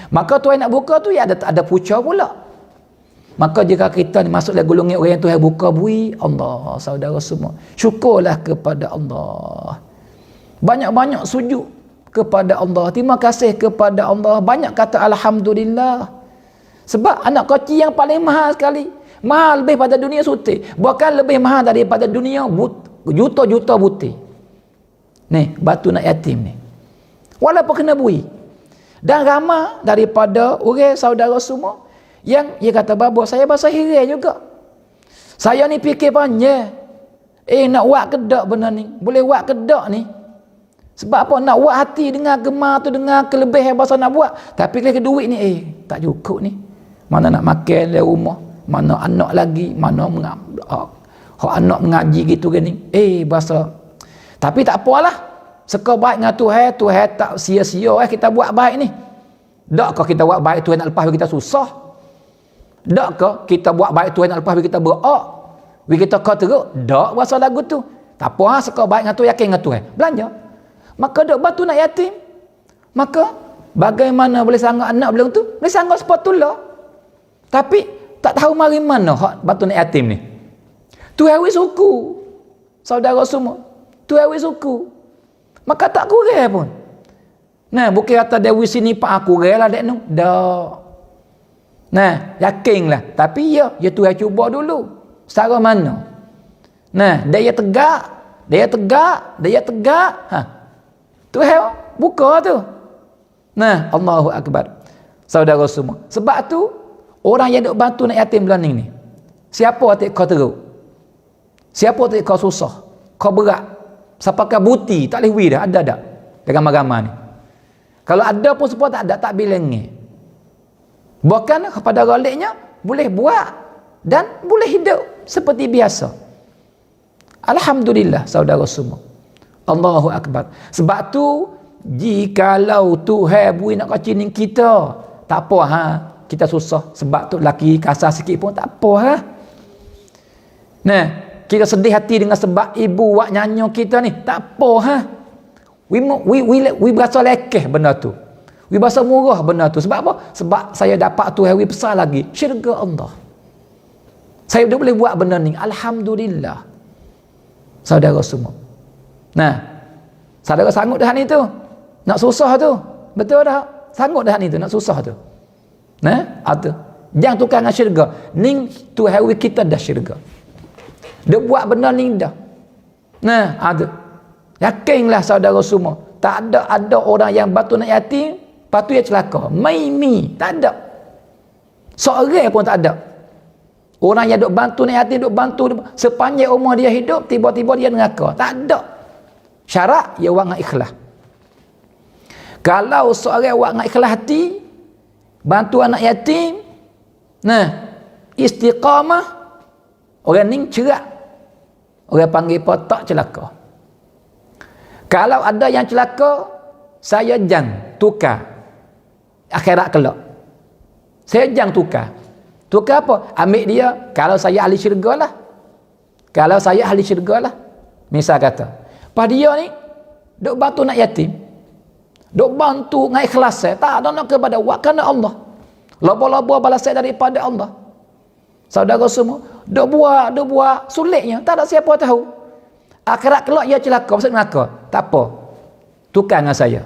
Maka Tuhan nak buka tu ya ada puca pula. Maka jika kita ni masuk dalam golongan orang yang Tuhan buka bui, Allah, saudara semua, syukurlah kepada Allah. Banyak-banyak sujud kepada Allah. Terima kasih kepada Allah. Banyak kata alhamdulillah. Sebab anak kecil yang paling mahal sekali. Mahal lebih pada dunia suti. Bahkan lebih mahal daripada dunia juta-juta butir. Ni, batu nak yatim ni. Walaupun kena bui. Dan ramai daripada orang saudara semua yang dia kata, babo, saya bahasa hirai juga. Saya ni fikir panjang. Nak buat kedak benda ni. Boleh buat kedak ni. Sebab apa? Nak buat hati dengar gemar tu, dengar kelebihan bahasa nak buat. Tapi kalau ke duit ni, tak cukup ni. Mana nak makan di rumah, mana anak lagi, mana anak mengaji gitu kan ni. Bahasa. Tapi tak apalah. Seka baik dengan Tuhan tak sia-sia kita buat baik ni. Dakkah kita buat baik Tuhan nak lepas kita susah? Dakkah kita buat baik Tuhan nak lepas kita berak? Kita kau teruk? Dak bahasa lagu tu. Tak apa, seka baik dengan Tuhan, yakin dengan Tuhan. Belanja. Maka dok batu nak yatim. Maka bagaimana boleh sangat anak belum tu? Boleh sangat sepatutlah. Tapi tak tahu mari mana hak batu nak yatim ni. Tuhan wis suku. Saudara semua, Tuhan wis suku. Maka tak kurang pun. Nah, bukan kata dia wis sini pak aku kurang lah dek nu. Dak. Nah, yakinlah. Tapi ya Tuhan cuba dulu. Secara mana? Nah, dia tegak. Tuhan buka tu. Nah, Allahu Akbar. Saudara semua. Sebab tu, orang yang duk bantu nak yatim learning ni, siapa hati kau teruk? Siapa hati kau susah? Kau berat? Siapa kau buti? Tak boleh wui dah. Ada tak? Dalam agama ni. Kalau ada pun semua tak ada, tak bilangi. Bahkan kepada galiknya, boleh buat dan boleh hidup seperti biasa. Alhamdulillah, saudara semua. Allahu Akbar. Sebab tu, jikalau Tuhan bui nak kacinin kita, tak apa kita susah. Sebab tu laki kasar sikit pun tak apa Nah, kita sedih hati dengan sebab ibu buat nyanyi kita ni, tak apa We berasa lekeh benda tu. We berasa murah benda tu. Sebab apa? Sebab saya dapat Tuhan we besar lagi. Syurga Allah. Saya dah boleh buat benda ni. Alhamdulillah. Saudara semua. Nah, saudara sanggup dah ni tu. Nak susah tu. Betul dah? Sanggup dah ni tu. Nak susah tu. Nah, ada. Jangan tukar dengan syurga. Ning Tuhan we kita dah syurga. Dia buat benda ni dah. Nah, ada. Yakinlah saudara semua. Tak ada orang yang batu nak yatim, patu yang celaka. Maimi. Tak ada. Seorang pun tak ada. Orang yang duk bantu nak yatim, duk bantu sepanjang umur dia hidup, tiba-tiba dia neraka. Tak ada. Syarat, dia buat dengan ikhlas. Kalau seorang buat dengan ikhlas hati, bantu anak yatim, nah, istiqamah, orang ni cerak. Orang panggil tak celaka. Kalau ada yang celaka, saya jangan tukar akhirat kelak. Saya jangan tukar. Tukar apa? Ambil dia, kalau saya ahli syurga lah. Kalau saya ahli syurga lah. Misal kata, pas dia ni, duk bantu nak yatim. Duk bantu dengan ikhlas saya. Tak ada nak kepada buat kerana Allah. Laba-laba balas saya daripada Allah. Saudara semua, duk buat sulitnya. Tak ada siapa tahu. Akhirat kelak ia celaka masuk neraka. Tak apa. Tukar dengan saya.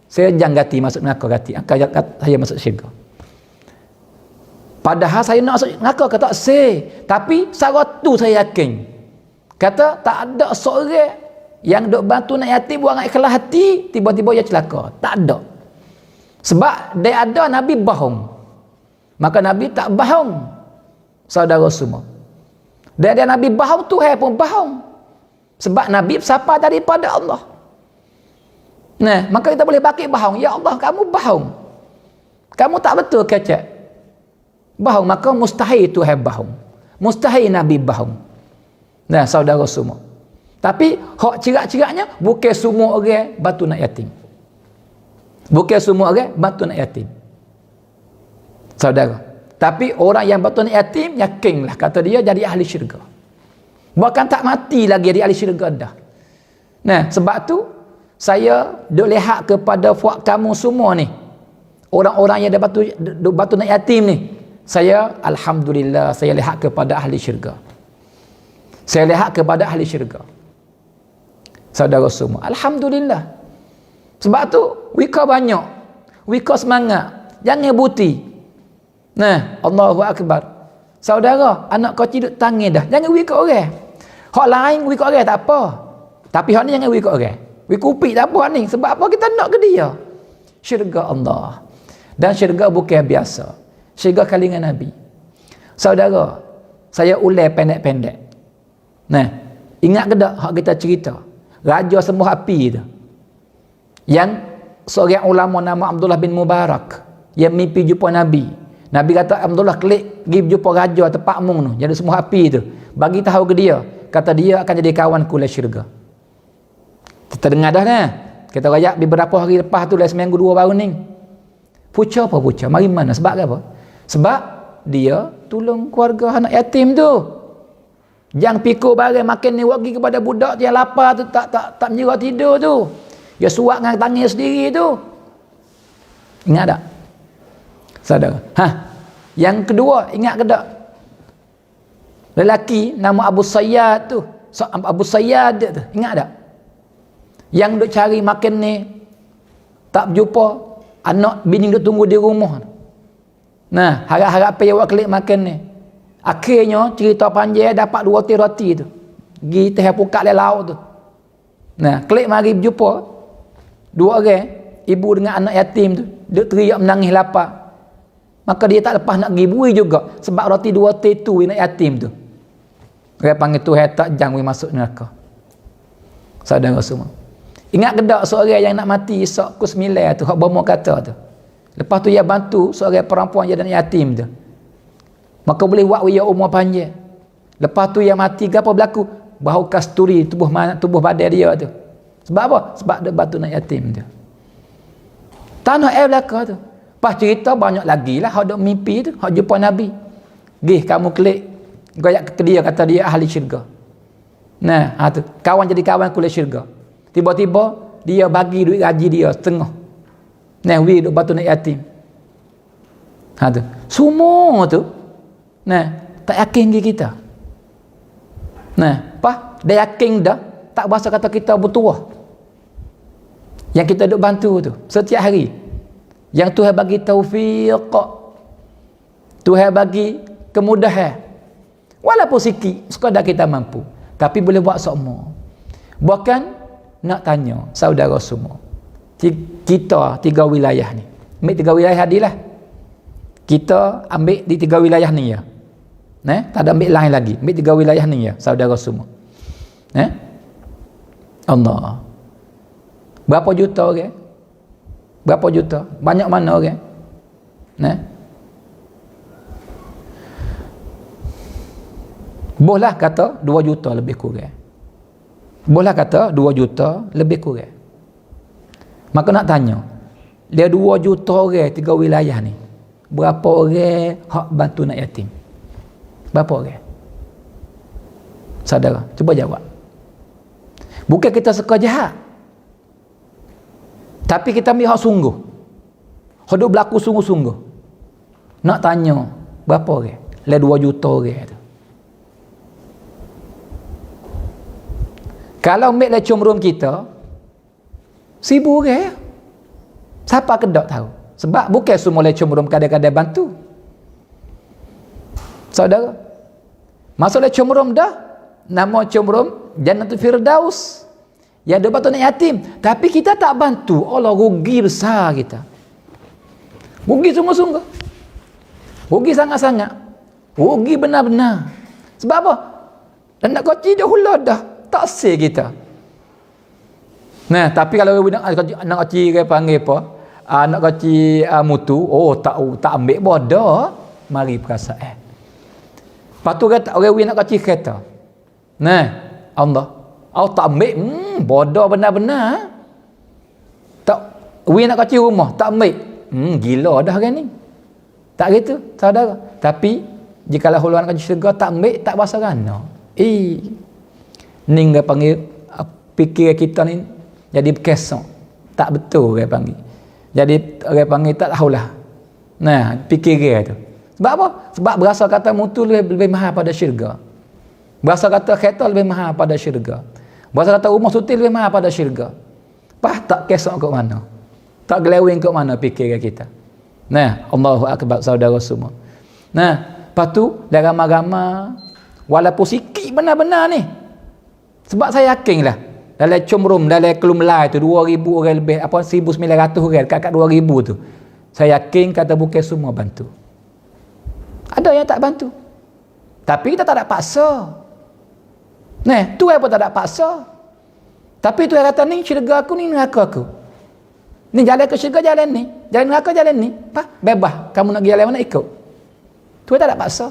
Saya jangan ganti masuk neraka ganti. Saya masuk syurga. Padahal saya nak masuk neraka kata tapi syarat tu saya yakin. Kata tak ada seorang yang duk bantu nak yatim buang ikhlas hati tiba-tiba ia celaka. Tak ada. Sebab dia ada Nabi bohong. Maka Nabi tak bohong. Saudara semua. Dia ada Nabi bohong, Tuhan pun bohong. Sebab Nabi bersapa daripada Allah. Nah, maka kita boleh pakai bohong. Ya Allah, kamu bohong. Kamu tak betul kecek. Bohong, maka mustahil Tuhan bohong. Mustahil Nabi bohong. Nah, saudara semua. Tapi, hak cerak-ceraknya, bukan semua orang bantu nak yatim. Bukan semua orang bantu nak yatim. Saudara. Tapi, orang yang bantu nak yatim, yakinlah, kata dia, jadi ahli syurga. Bahkan tak mati lagi di ahli syurga dah. Nah, sebab tu saya duk lihat kepada puak kamu semua ni. Orang-orang yang duk batu nak yatim ni. Saya alhamdulillah saya lihat kepada ahli syurga. Saya lihat kepada ahli syurga. Saudara semua, alhamdulillah. Sebab tu wika banyak. Wika semangat. Jangan buti. Nah, Allahu Akbar. Saudara, anak kecil duk tangis dah. Jangan wika orang. Hak lain wika orang tak apa. Tapi hak ni jangan wika orang. Wika upik tak apa ni. Sebab apa kita nak ke dia? Syurga Allah. Dan syurga bukan biasa. Syurga kalangan Nabi. Saudara, saya ulai pendek-pendek. Nah, ingat ke tak hak kita cerita? Raja sembuh api tu. Yang seorang ulama nama Abdullah bin Mubarak yang mimpi jumpa Nabi. Nabi kata Abdullah klik pergi jumpa raja tempat mung tu, jadi semua api tu. Bagi tahu ke dia, kata dia akan jadi kawanku dalam syurga. Kita dengar dah nah. Kita rayak beberapa hari lepas tu, dalam seminggu 2 baru ni. Puca apa puca? Mari mana? Sebab apa? Sebab dia tolong keluarga anak yatim tu. Jangan pikul barang makan ni wagi kepada budak dia lapar tu tak menyerah tidur tu. Dia suak dengan tangan sendiri tu. Ingat tak? Saudara. Yang kedua, ingat ke tak? Lelaki nama Abu Sayyad tu. Abu Sayyad tu. Ingat tak? Yang duk cari makan ni tak berjumpa, anak bini duk tunggu di rumah. Nah, harap-harap pergi awak kelik makan ni. Akhirnya cerita panjang dapat 2 roti tu. Pergi teh pukat le laut tu. Nah, kelik mari berjumpa 2 orang, ibu dengan anak yatim tu. Dia teriak menangis lapar. Maka dia tak lepas nak pergi bui juga sebab roti 2 teh tu anak yatim tu. Dia panggil Tuhan tak jang masuk neraka. Saudara semua. Ingat kedak seorang yang nak mati esok pukul 9 tu, hak bomo kata tu. Lepas tu ia bantu seorang perempuan yang yatim tu. Maka boleh buat ia umur panjang. Lepas tu ia mati gapo berlaku? Bau kasturi tubuh badan dia tu. Sebab apa? Sebab dia bantu nak yatim tu. Tanah air belaka tu. Pas cerita banyak lagi lah hak dok mimpi tu, hak jumpa Nabi. Gih kamu klik goyak ke dia kata dia ahli syurga. Nah, tu kawan jadi kawan kulit syurga. Tiba-tiba dia bagi duit gaji dia setengah. Nah, wi duk bantu nak yatim. Tu. Semua tu tak yakin kita. Dia yakin dah tak berasa kata kita bertuah. Yang kita duk bantu tu setiap hari. Yang Tuhan bagi taufik, Tuhan bagi kemudahan. Walaupun sikit sekadar kita mampu, tapi boleh buat semua. Bahkan nak tanya saudara semua, kita 3 wilayah ni, ambil 3 wilayah adilah. Kita ambil di 3 wilayah ni ya. Tak ada ambil lain lagi. Ambil 3 wilayah ni ya, saudara semua. Allah. Berapa juta orang? Berapa juta? Banyak mana orang? Bolehlah kata 2 juta lebih kurang. Bolehlah kata 2 juta lebih kurang. Maka nak tanya, dia 2 juta orang 3 wilayah ni, berapa orang hak bantu nak yatim? Berapa orang? Saudara, cuba jawab. Bukan kita suka jahat, tapi kita ambil hak sungguh. Hak duk berlaku sungguh-sungguh. Nak tanya, berapa orang? Le 2 juta orang tu. Kalau ambil le comrom kita 1000 orang. Siapa kedak tahu? Sebab bukan semua le comrom kadang-kadang bantu. Saudara, masuk le comrom dah. Nama comrom Jannatul Firdaus. Yang dia bantu nak yatim, tapi kita tak bantu. Allah, rugi besar kita. Rugi sungguh-sungguh. Rugi sangat-sangat. Rugi benar-benar. Sebab apa? Dan nak koci dah hula dah. Tak sih kita. Tapi kalau nak koci dia panggil apa? Nak koci mutu, tak ambil bodoh. Mari perasaan. Lepas tu kata orang nak koci kereta. Allah tak ambil, bodoh benar-benar. Tak, nak kacau rumah, tak ambil. Gila dah orang ni. Tak gitu, saudara. Tapi, jikalau huluan kacau syurga, tak ambil, tak berasa rana. Ni dia panggil, fikir kita ni, jadi berkesok. Tak betul dia panggil. Jadi, orang panggil, tak tahulah. Fikir dia tu. Sebab apa? Sebab berasa kata mutu lebih mahal pada syurga. Berasa kata kereta lebih mahal pada syurga. Berasa kata rumah sutil lebih mahal pada syurga. Tak kesok ke mana? Tak gelewing ke mana fikir kita? Allahu Akbar, saudara semua. Lepas tu dah ramai-ramai, walaupun sikit benar-benar ni. Sebab saya yakin lah, dalam comrom, dalam Kelumlai tu 2000 orang lebih, 1900 orang dekat 2000 tu. Saya yakin kata bukan semua bantu. Ada yang tak bantu. Tapi kita tak ada paksa. Tuhan pun tak ada paksa. Tapi Tuhan kata ni syurga aku, ni neraka aku. Ni jalan ke syurga, jalan ni. Jalan neraka, jalan ni. Bebas. Kamu nak pergi jalan mana, ikut. Tuhan tak ada paksa.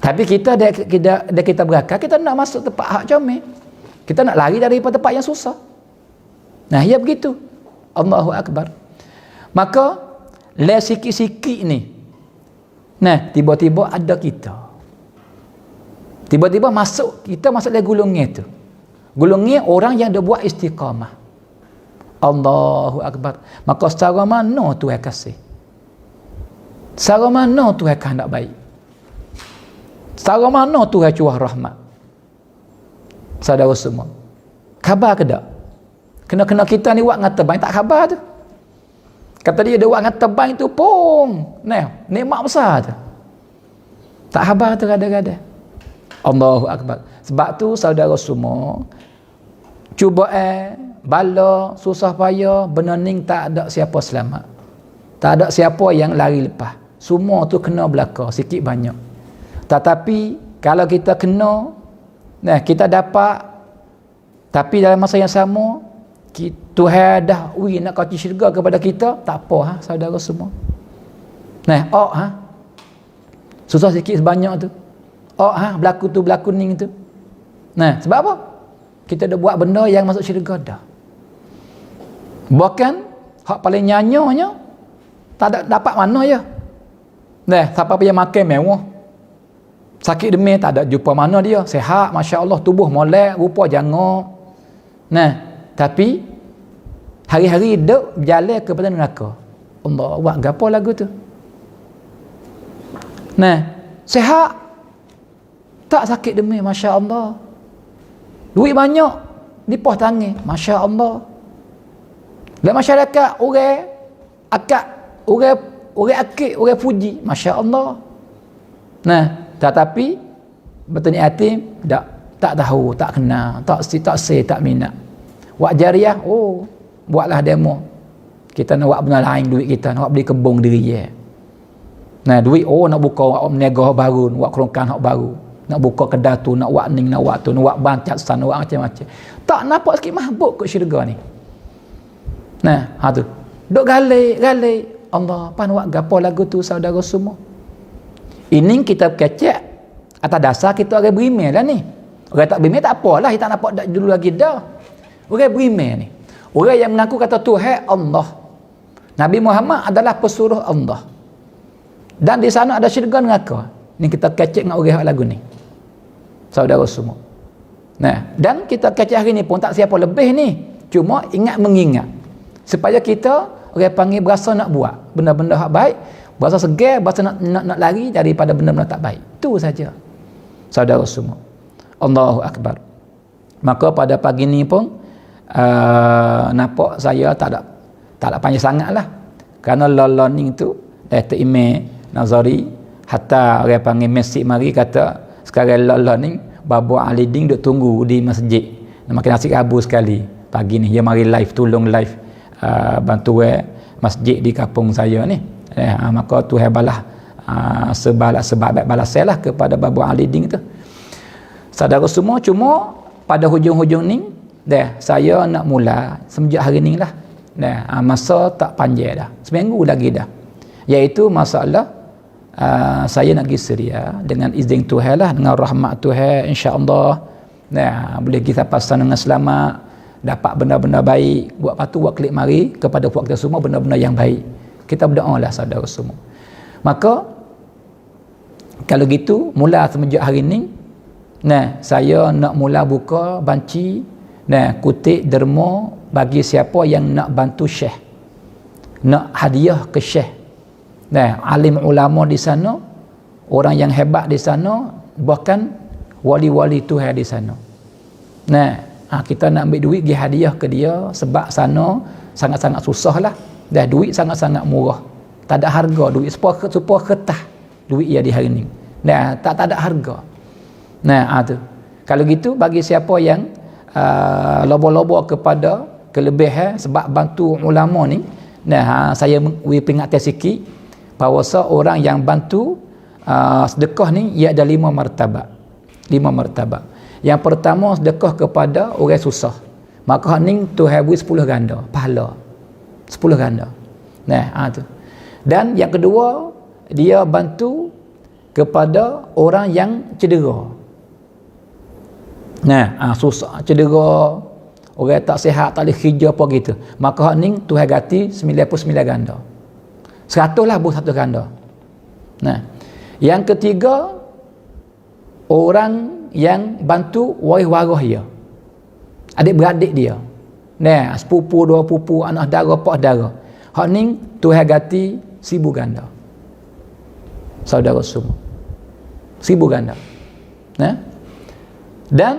Tapi kita kita berakal, kita nak masuk tempat hak comel. Kita nak lari daripada tempat yang susah. Ya begitu. Allahu Akbar. Maka, sikit-sikit ni. Tiba-tiba ada kita. Tiba-tiba kita masuk dalam golongan tu. Golongan orang yang dia buat istiqamah. Allahu Akbar. Maka secara mana Tuhan kasih? Secara mana Tuhan kehendak baik? Secara mana Tuhan curah rahmat? Saudara semua, khabar ke tak? Kena kita ni buat ngata baik tak khabar tu. Kata dia buat dengan tebang itu pun. Nah, nikmat besar tu. Tak habar tu kadang-kadang. Allahu Akbar. Sebab tu saudara semua, cubaan, bala, susah payah, benda ni tak ada siapa selamat. Tak ada siapa yang lari lepas. Semua tu kena belaka sikit banyak. Tetapi kalau kita kena, nah kita dapat, tapi dalam masa yang sama Tuhan dah nak kasih syurga kepada kita, tak apa saudara semua. Nah, susah sikit sebanyak tu. Berlaku tu berlaku ni tu. Nah, sebab apa? Kita dah buat benda yang masuk syurga dah. Bahkan hak paling nyanyanya tak ada dapat mana ya. Nah, siapa yang makan mewah. Sakit demam tak ada jumpa mana dia. Sihat, masya-Allah, tubuh molek, rupa jangok. Nah, tapi hari-hari duk berjalan kepada neraka. Allah, buat gapo lagu tu? Nah, sihat, tak sakit demam, masya-Allah. Duit banyak di pos tangan, masya-Allah. Dalam masyarakat orang akak, orang akik, orang puji, masya-Allah. Nah, tetapi bertanya hati tak tahu, tak kenal, tak minat. Buat jariah, buatlah demo. Kita nak buat benda lain duit kita, nak beli kebun diri ya. Nah, duit nak buka meniaga baru, nak buat kerongkan hak baru. Nak buka kedai tu, nak buat ning, nak buat tu, nak buat bancak san, nak buat macam-macam. Tak nampak sikit mahbub ke syurga ni. Nah, tu. Duk galai. Allah, pan buat gapo lagu tu saudara semua. Ini kita kecek atas dasar kita orang beriman lah ni. Orang tak beriman tak apalah, kita tak nampak dulu lagi dah. Orang beriman ni, orang yang mengaku kata Tuhan Allah, Nabi Muhammad adalah pesuruh Allah, dan di sana ada syurga neraka. Ni kita kecek dengan orang lagu ni saudara semua. Nah, dan kita kecek hari ni pun tak siapa lebih ni, cuma mengingat supaya kita orang panggil berasa nak buat benda-benda hak baik, berasa segar, berasa nak lari daripada benda-benda tak baik. Itu saja saudara semua. Allahu Akbar. Maka pada pagi ni pun nampak saya tak ada panjang sangat lah, kerana learning tu Dr. Imam Nazari hatta orang panggil masjid mari kata sekarang learning Babu Ali Ding duk tunggu di masjid, nak makan nasi abu sekali pagi ni. Dia mari live, tolong live bantuan masjid di kampung saya ni. Maka Tuhan balas sebab balas saya lah kepada Babu Ali Ding tu. Saudara semua, cuma pada hujung-hujung ni saya nak mula semenjak hari ni lah. Masa tak panjang dah, seminggu lagi dah, iaitu masalah saya nak pergi Syria dengan izin Tuhan lah, dengan rahmat Tuhan, insya-Allah. Boleh kita pasan dengan selamat, dapat benda-benda baik. Buat patu buat klik mari kepada puak kita semua benda-benda yang baik. Kita berdoa lah saudara semua. Maka kalau gitu mula semenjak hari ni, saya nak mula buka banci, kutip derma bagi siapa yang nak bantu syekh, nak hadiah ke syekh. Alim ulama di sana, orang yang hebat di sana, bahkan wali-wali Tuhan di sana. Kita nak ambil duit pergi hadiah ke dia, sebab sana sangat-sangat susah lah. Duit sangat-sangat murah, tak ada harga duit, sepuluh kertas duit dia di hari ni. Tak ada harga. Tu. Kalau gitu bagi siapa yang lobo-lobo kepada kelebihan sebab bantu ulama ni, saya peringatkan sikit bahawa seorang yang bantu sedekah ni ia ada 5 martabat. 5 martabat. Yang pertama, sedekah kepada orang susah, maka ni Tuhan beri 10 ganda pahala, 10 ganda. Tu. Dan yang kedua, dia bantu kepada orang yang cedera. Susah, cedera, orang tak sihat, tak boleh kerja apa gitu, maka ni Tuhan ganti 99 ganda. 100 lah buat 1 ganda. Yang ketiga, orang yang bantu waris-waris dia, adik-beradik dia, sepupu, dua pupu, anak dara, pak dara. Hak ni Tuhan ganti 1000 ganda. Saudara semua, 1000 ganda. Dan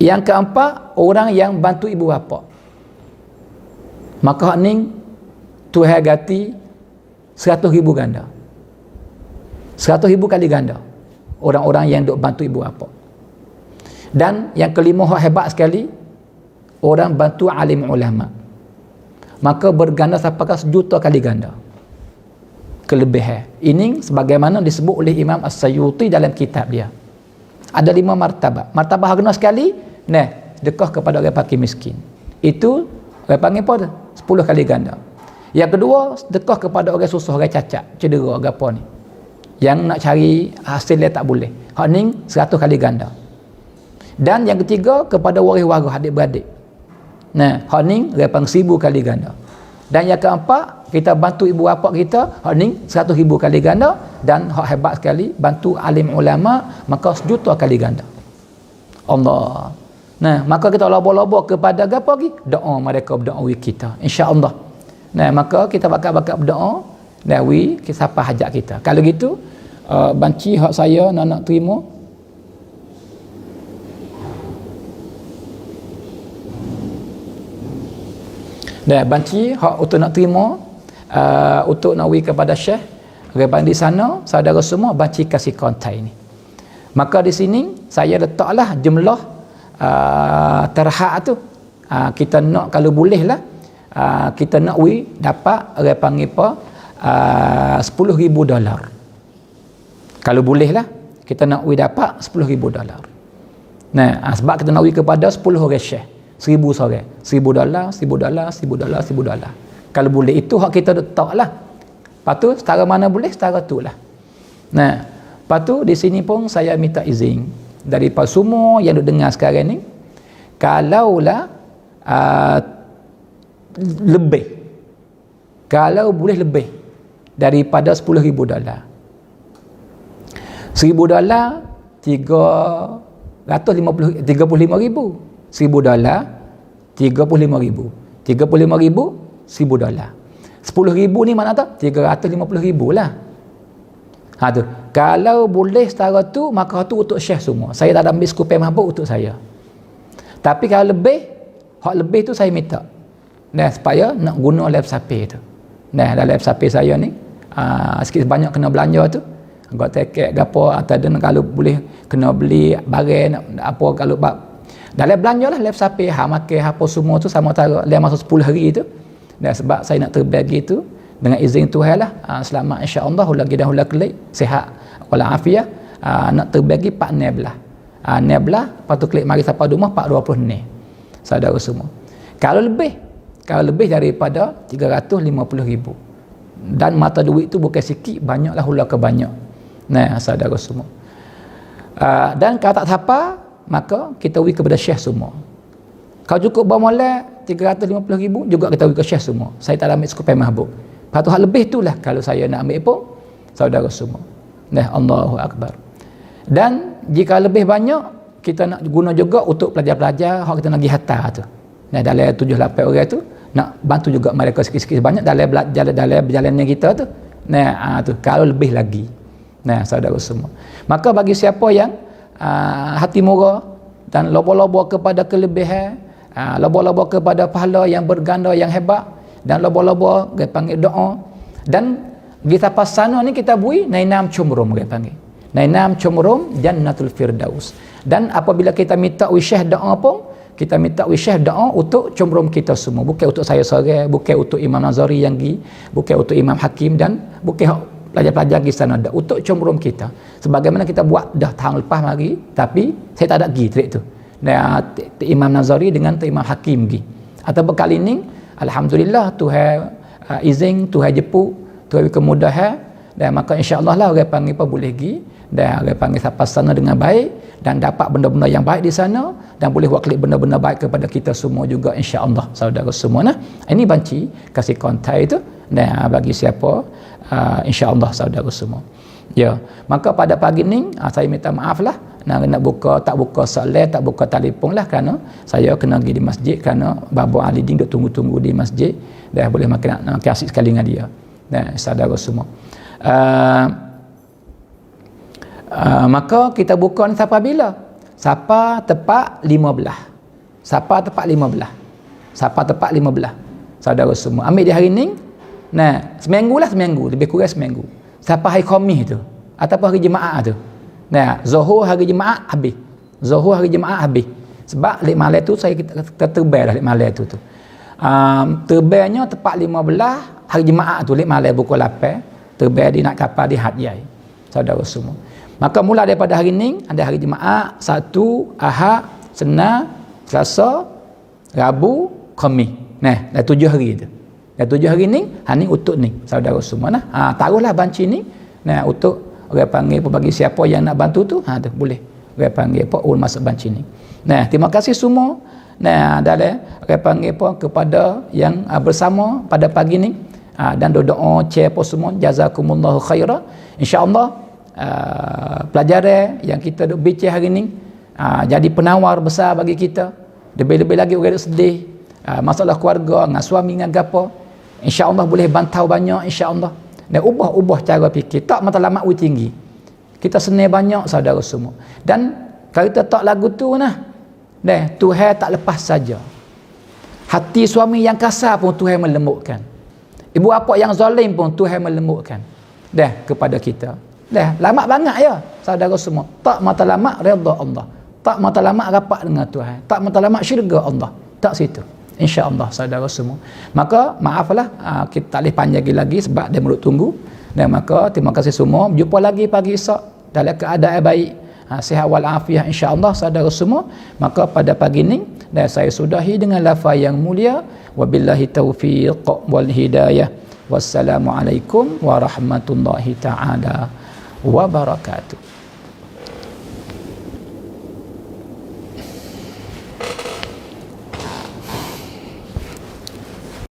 yang keempat, orang yang bantu ibu bapa, maka hak ni Tuhan ganti 100,000 ganda. 100,000 kali ganda orang-orang yang duk bantu ibu bapa. Dan yang kelima hak hebat sekali, orang bantu alim ulama, maka berganda sampaikan 1,000,000 kali ganda kelebihan. Ini sebagaimana disebut oleh Imam As-Sayuti dalam kitab dia. Ada 5 martabat. Martabat harga sekali, sedekah kepada orang fakir miskin. Itu orang panggil apa tu? 10 kali ganda. Yang kedua, sedekah kepada orang susah, orang cacat, cedera, apa ni, yang nak cari hasil dia tak boleh. Hak ni 100 kali ganda. Dan yang ketiga, kepada waris-waris adik-beradik. Hak ni orang panggil 1,000 kali ganda. Dan yang keempat, kita bantu ibu bapa kita, hak ni 100,000 kali ganda. Dan hak hebat sekali, bantu alim ulama, maka 1,000,000 kali ganda. Allah. Maka kita lobo-lobo kepada apa lagi? Doa mereka berdoa kita, insya-Allah. Maka kita bakal berdoa dawi siapa hajat kita. Kalau gitu, banci hak saya nak terima. Banci hak untuk nak terima, untuk nak wi kepada Syekh reban di sana, saudara semua banci kasih kontak ini. Maka di sini saya letaklah jumlah terhad tu. Kita nak, kalau boleh lah, kita nak wi dapat orang panggil apa, $10,000. Kalau boleh lah, kita nak wi dapat $10,000. Sebab kita nak wi kepada 10 orang Syekh, 1,000 seorang, $1,000, $1,000, $1,000. Kalau boleh, itu hak kita letak lah. Lepas tu setara mana boleh, setara tu lah. Lepas tu di sini pun saya minta izin daripada semua yang duk dengar sekarang ni, kalaulah lebih, kalau boleh lebih daripada $10,000, $1,000 $35,000, $1,000 $35,000, $35,000 $1,000. 10,000 ni mana tak? 350,000 lah. Tu. Kalau boleh setara tu, maka tu untuk Syekh semua. Saya tak ada ambil skupai mabuk untuk saya. Tapi kalau lebih, hak lebih tu saya minta. Supaya nak guna lab sapi tu. Dalam lab sapi saya ni, sikit banyak kena belanja tu. Agak teket gapo, atau kalau boleh kena beli barang apa, kalau dalam belanja lah lab sapi, makan apa semua tu sama tara dalam masa 10 hari tu. Sebab saya nak terbagi tu dengan izin Tuhan lah, selamat insya-Allah, lagi dah kelik sihat walafiat, nak terbagi 4 neblah. Neblah lepas tu klik mari siapa rumah 420 ni. Saudara semua. Kalau lebih daripada 350,000. Dan mata duit tu bukan sikit, banyaklah hula ke banyak. Saudara semua. Dan kalau tak siapa, maka kita beri kepada Syekh semua. Kalau cukup bermula 350,000 juga kita beri ke Syekh semua. Saya tak ambil skupai mahbub. Lepas tu hal lebih tu lah kalau saya nak ambil pun, saudara semua. Allahu Akbar. Dan jika lebih banyak, kita nak guna juga untuk pelajar-pelajar hak kita nak pergi hantar tu. Dalam 7-8 orang tu nak bantu juga mereka sikit-sikit banyak dalam berjalannya kita tu. Tu kalau lebih lagi. Saudara semua. Maka bagi siapa yang hati murah dan lobo-lobo kepada kelebihan, lobo-lobo kepada pahala yang berganda yang hebat, dan lobo-lobo dia panggil doa, dan kita pas sana ni kita bui nainam cumrum dia panggil. Nainam cumrum jannatul firdaus. Dan apabila kita minta wisyah doa pun, kita minta wisyah doa untuk cumrum kita semua, bukan untuk saya seorang, bukan untuk Imam Nazari yang gi, bukan untuk Imam Hakim, dan bukan pelajar-pelajar di sana, dah untuk cumrum kita. Sebagaimana kita buat dah tahun lepas mari, tapi saya tak ada gi trik tu. Imam Nazari dengan Imam Hakim gi. Atau kali ini alhamdulillah Tuhan izin, Tuhan jepuk, Tuhan kemudahan, dan maka insya-Allah lah orang panggil apa boleh gi, dan orang panggil sampai sana dengan baik, dan dapat benda-benda yang baik di sana, dan boleh buat klik benda-benda baik kepada kita semua juga insya-Allah, saudara semua. Ini banci kasih kontak itu, dan bagi siapa insya-Allah saudara semua. Maka pada pagi ni saya minta maaf lah, nak buka tak buka solat, tak buka telefon lah, kerana saya kena pergi di masjid, kerana Babo Ali Din duk tunggu-tunggu di masjid, dah boleh makan asyik sekali dengan dia. Saudara semua. Maka kita buka ni sampai bila? Sampai tepat 15. Sampai tepat 15. Sampai tepat 15. Saudara semua. Ambil di hari ni, Nah, seminggu, lebih kurang seminggu. Sampai hari Khamis tu ataupun hari Jumaat tu. Nah, Zuhur hari Jumaat habis. Sebab lek malam tu saya terbang dah lek malam tu. Terbangnya tepat 15 hari Jumaat tu lek malam pukul 8. Terbang di nak kapal di Hadyai. Saudara semua. Maka mula daripada hari ni ada hari Jumaat, Sabtu, Ahad, Senin, Selasa, Rabu, Khamis. Nah, dah 7 hari tu. Dah 7 hari ni, ni untuk ni saudara semua nah. Taruhlah banci ni. Nah, untuk orang panggil apa bagi siapa yang nak bantu tu, tu boleh. Orang panggil apa masuk banci ni. Nah, terima kasih semua. Nah, dalam orang panggil apa kepada yang bersama pada pagi ni. Dan doa cek apa semua, jazakumullahu khairan. Insya-Allah pelajaran yang kita duk bincang hari ni jadi penawar besar bagi kita. Lebih-lebih lagi orang sedih, masalah keluarga dengan suami dengan gapo. Insya-Allah boleh bantau banyak insya-Allah. Dan ubah cara fikir. Tak matlamat tinggi. Kita senang banyak saudara semua. Dan kalau kita tak lagu tu Tuhan tak lepas saja. Hati suami yang kasar pun Tuhan melembutkan. Ibu bapa yang zalim pun Tuhan melembutkan. Kepada kita. Lama banget ya saudara semua. Tak matlamat redha Allah. Tak matlamat rapat dengan Tuhan. Tak matlamat syurga Allah. Tak situ. InsyaAllah saudara semua. Maka maaflah kita tak boleh panjang lagi sebab dia menurut tunggu. Dan maka terima kasih semua. Jumpa lagi pagi esok dalam keadaan baik, sihat wal afiah insyaAllah saudara semua. Maka pada pagi ni dan saya sudahi dengan lafaz yang mulia. Wabillahi taufiq wal hidayah. Wassalamualaikum warahmatullahi ta'ala wabarakatuh.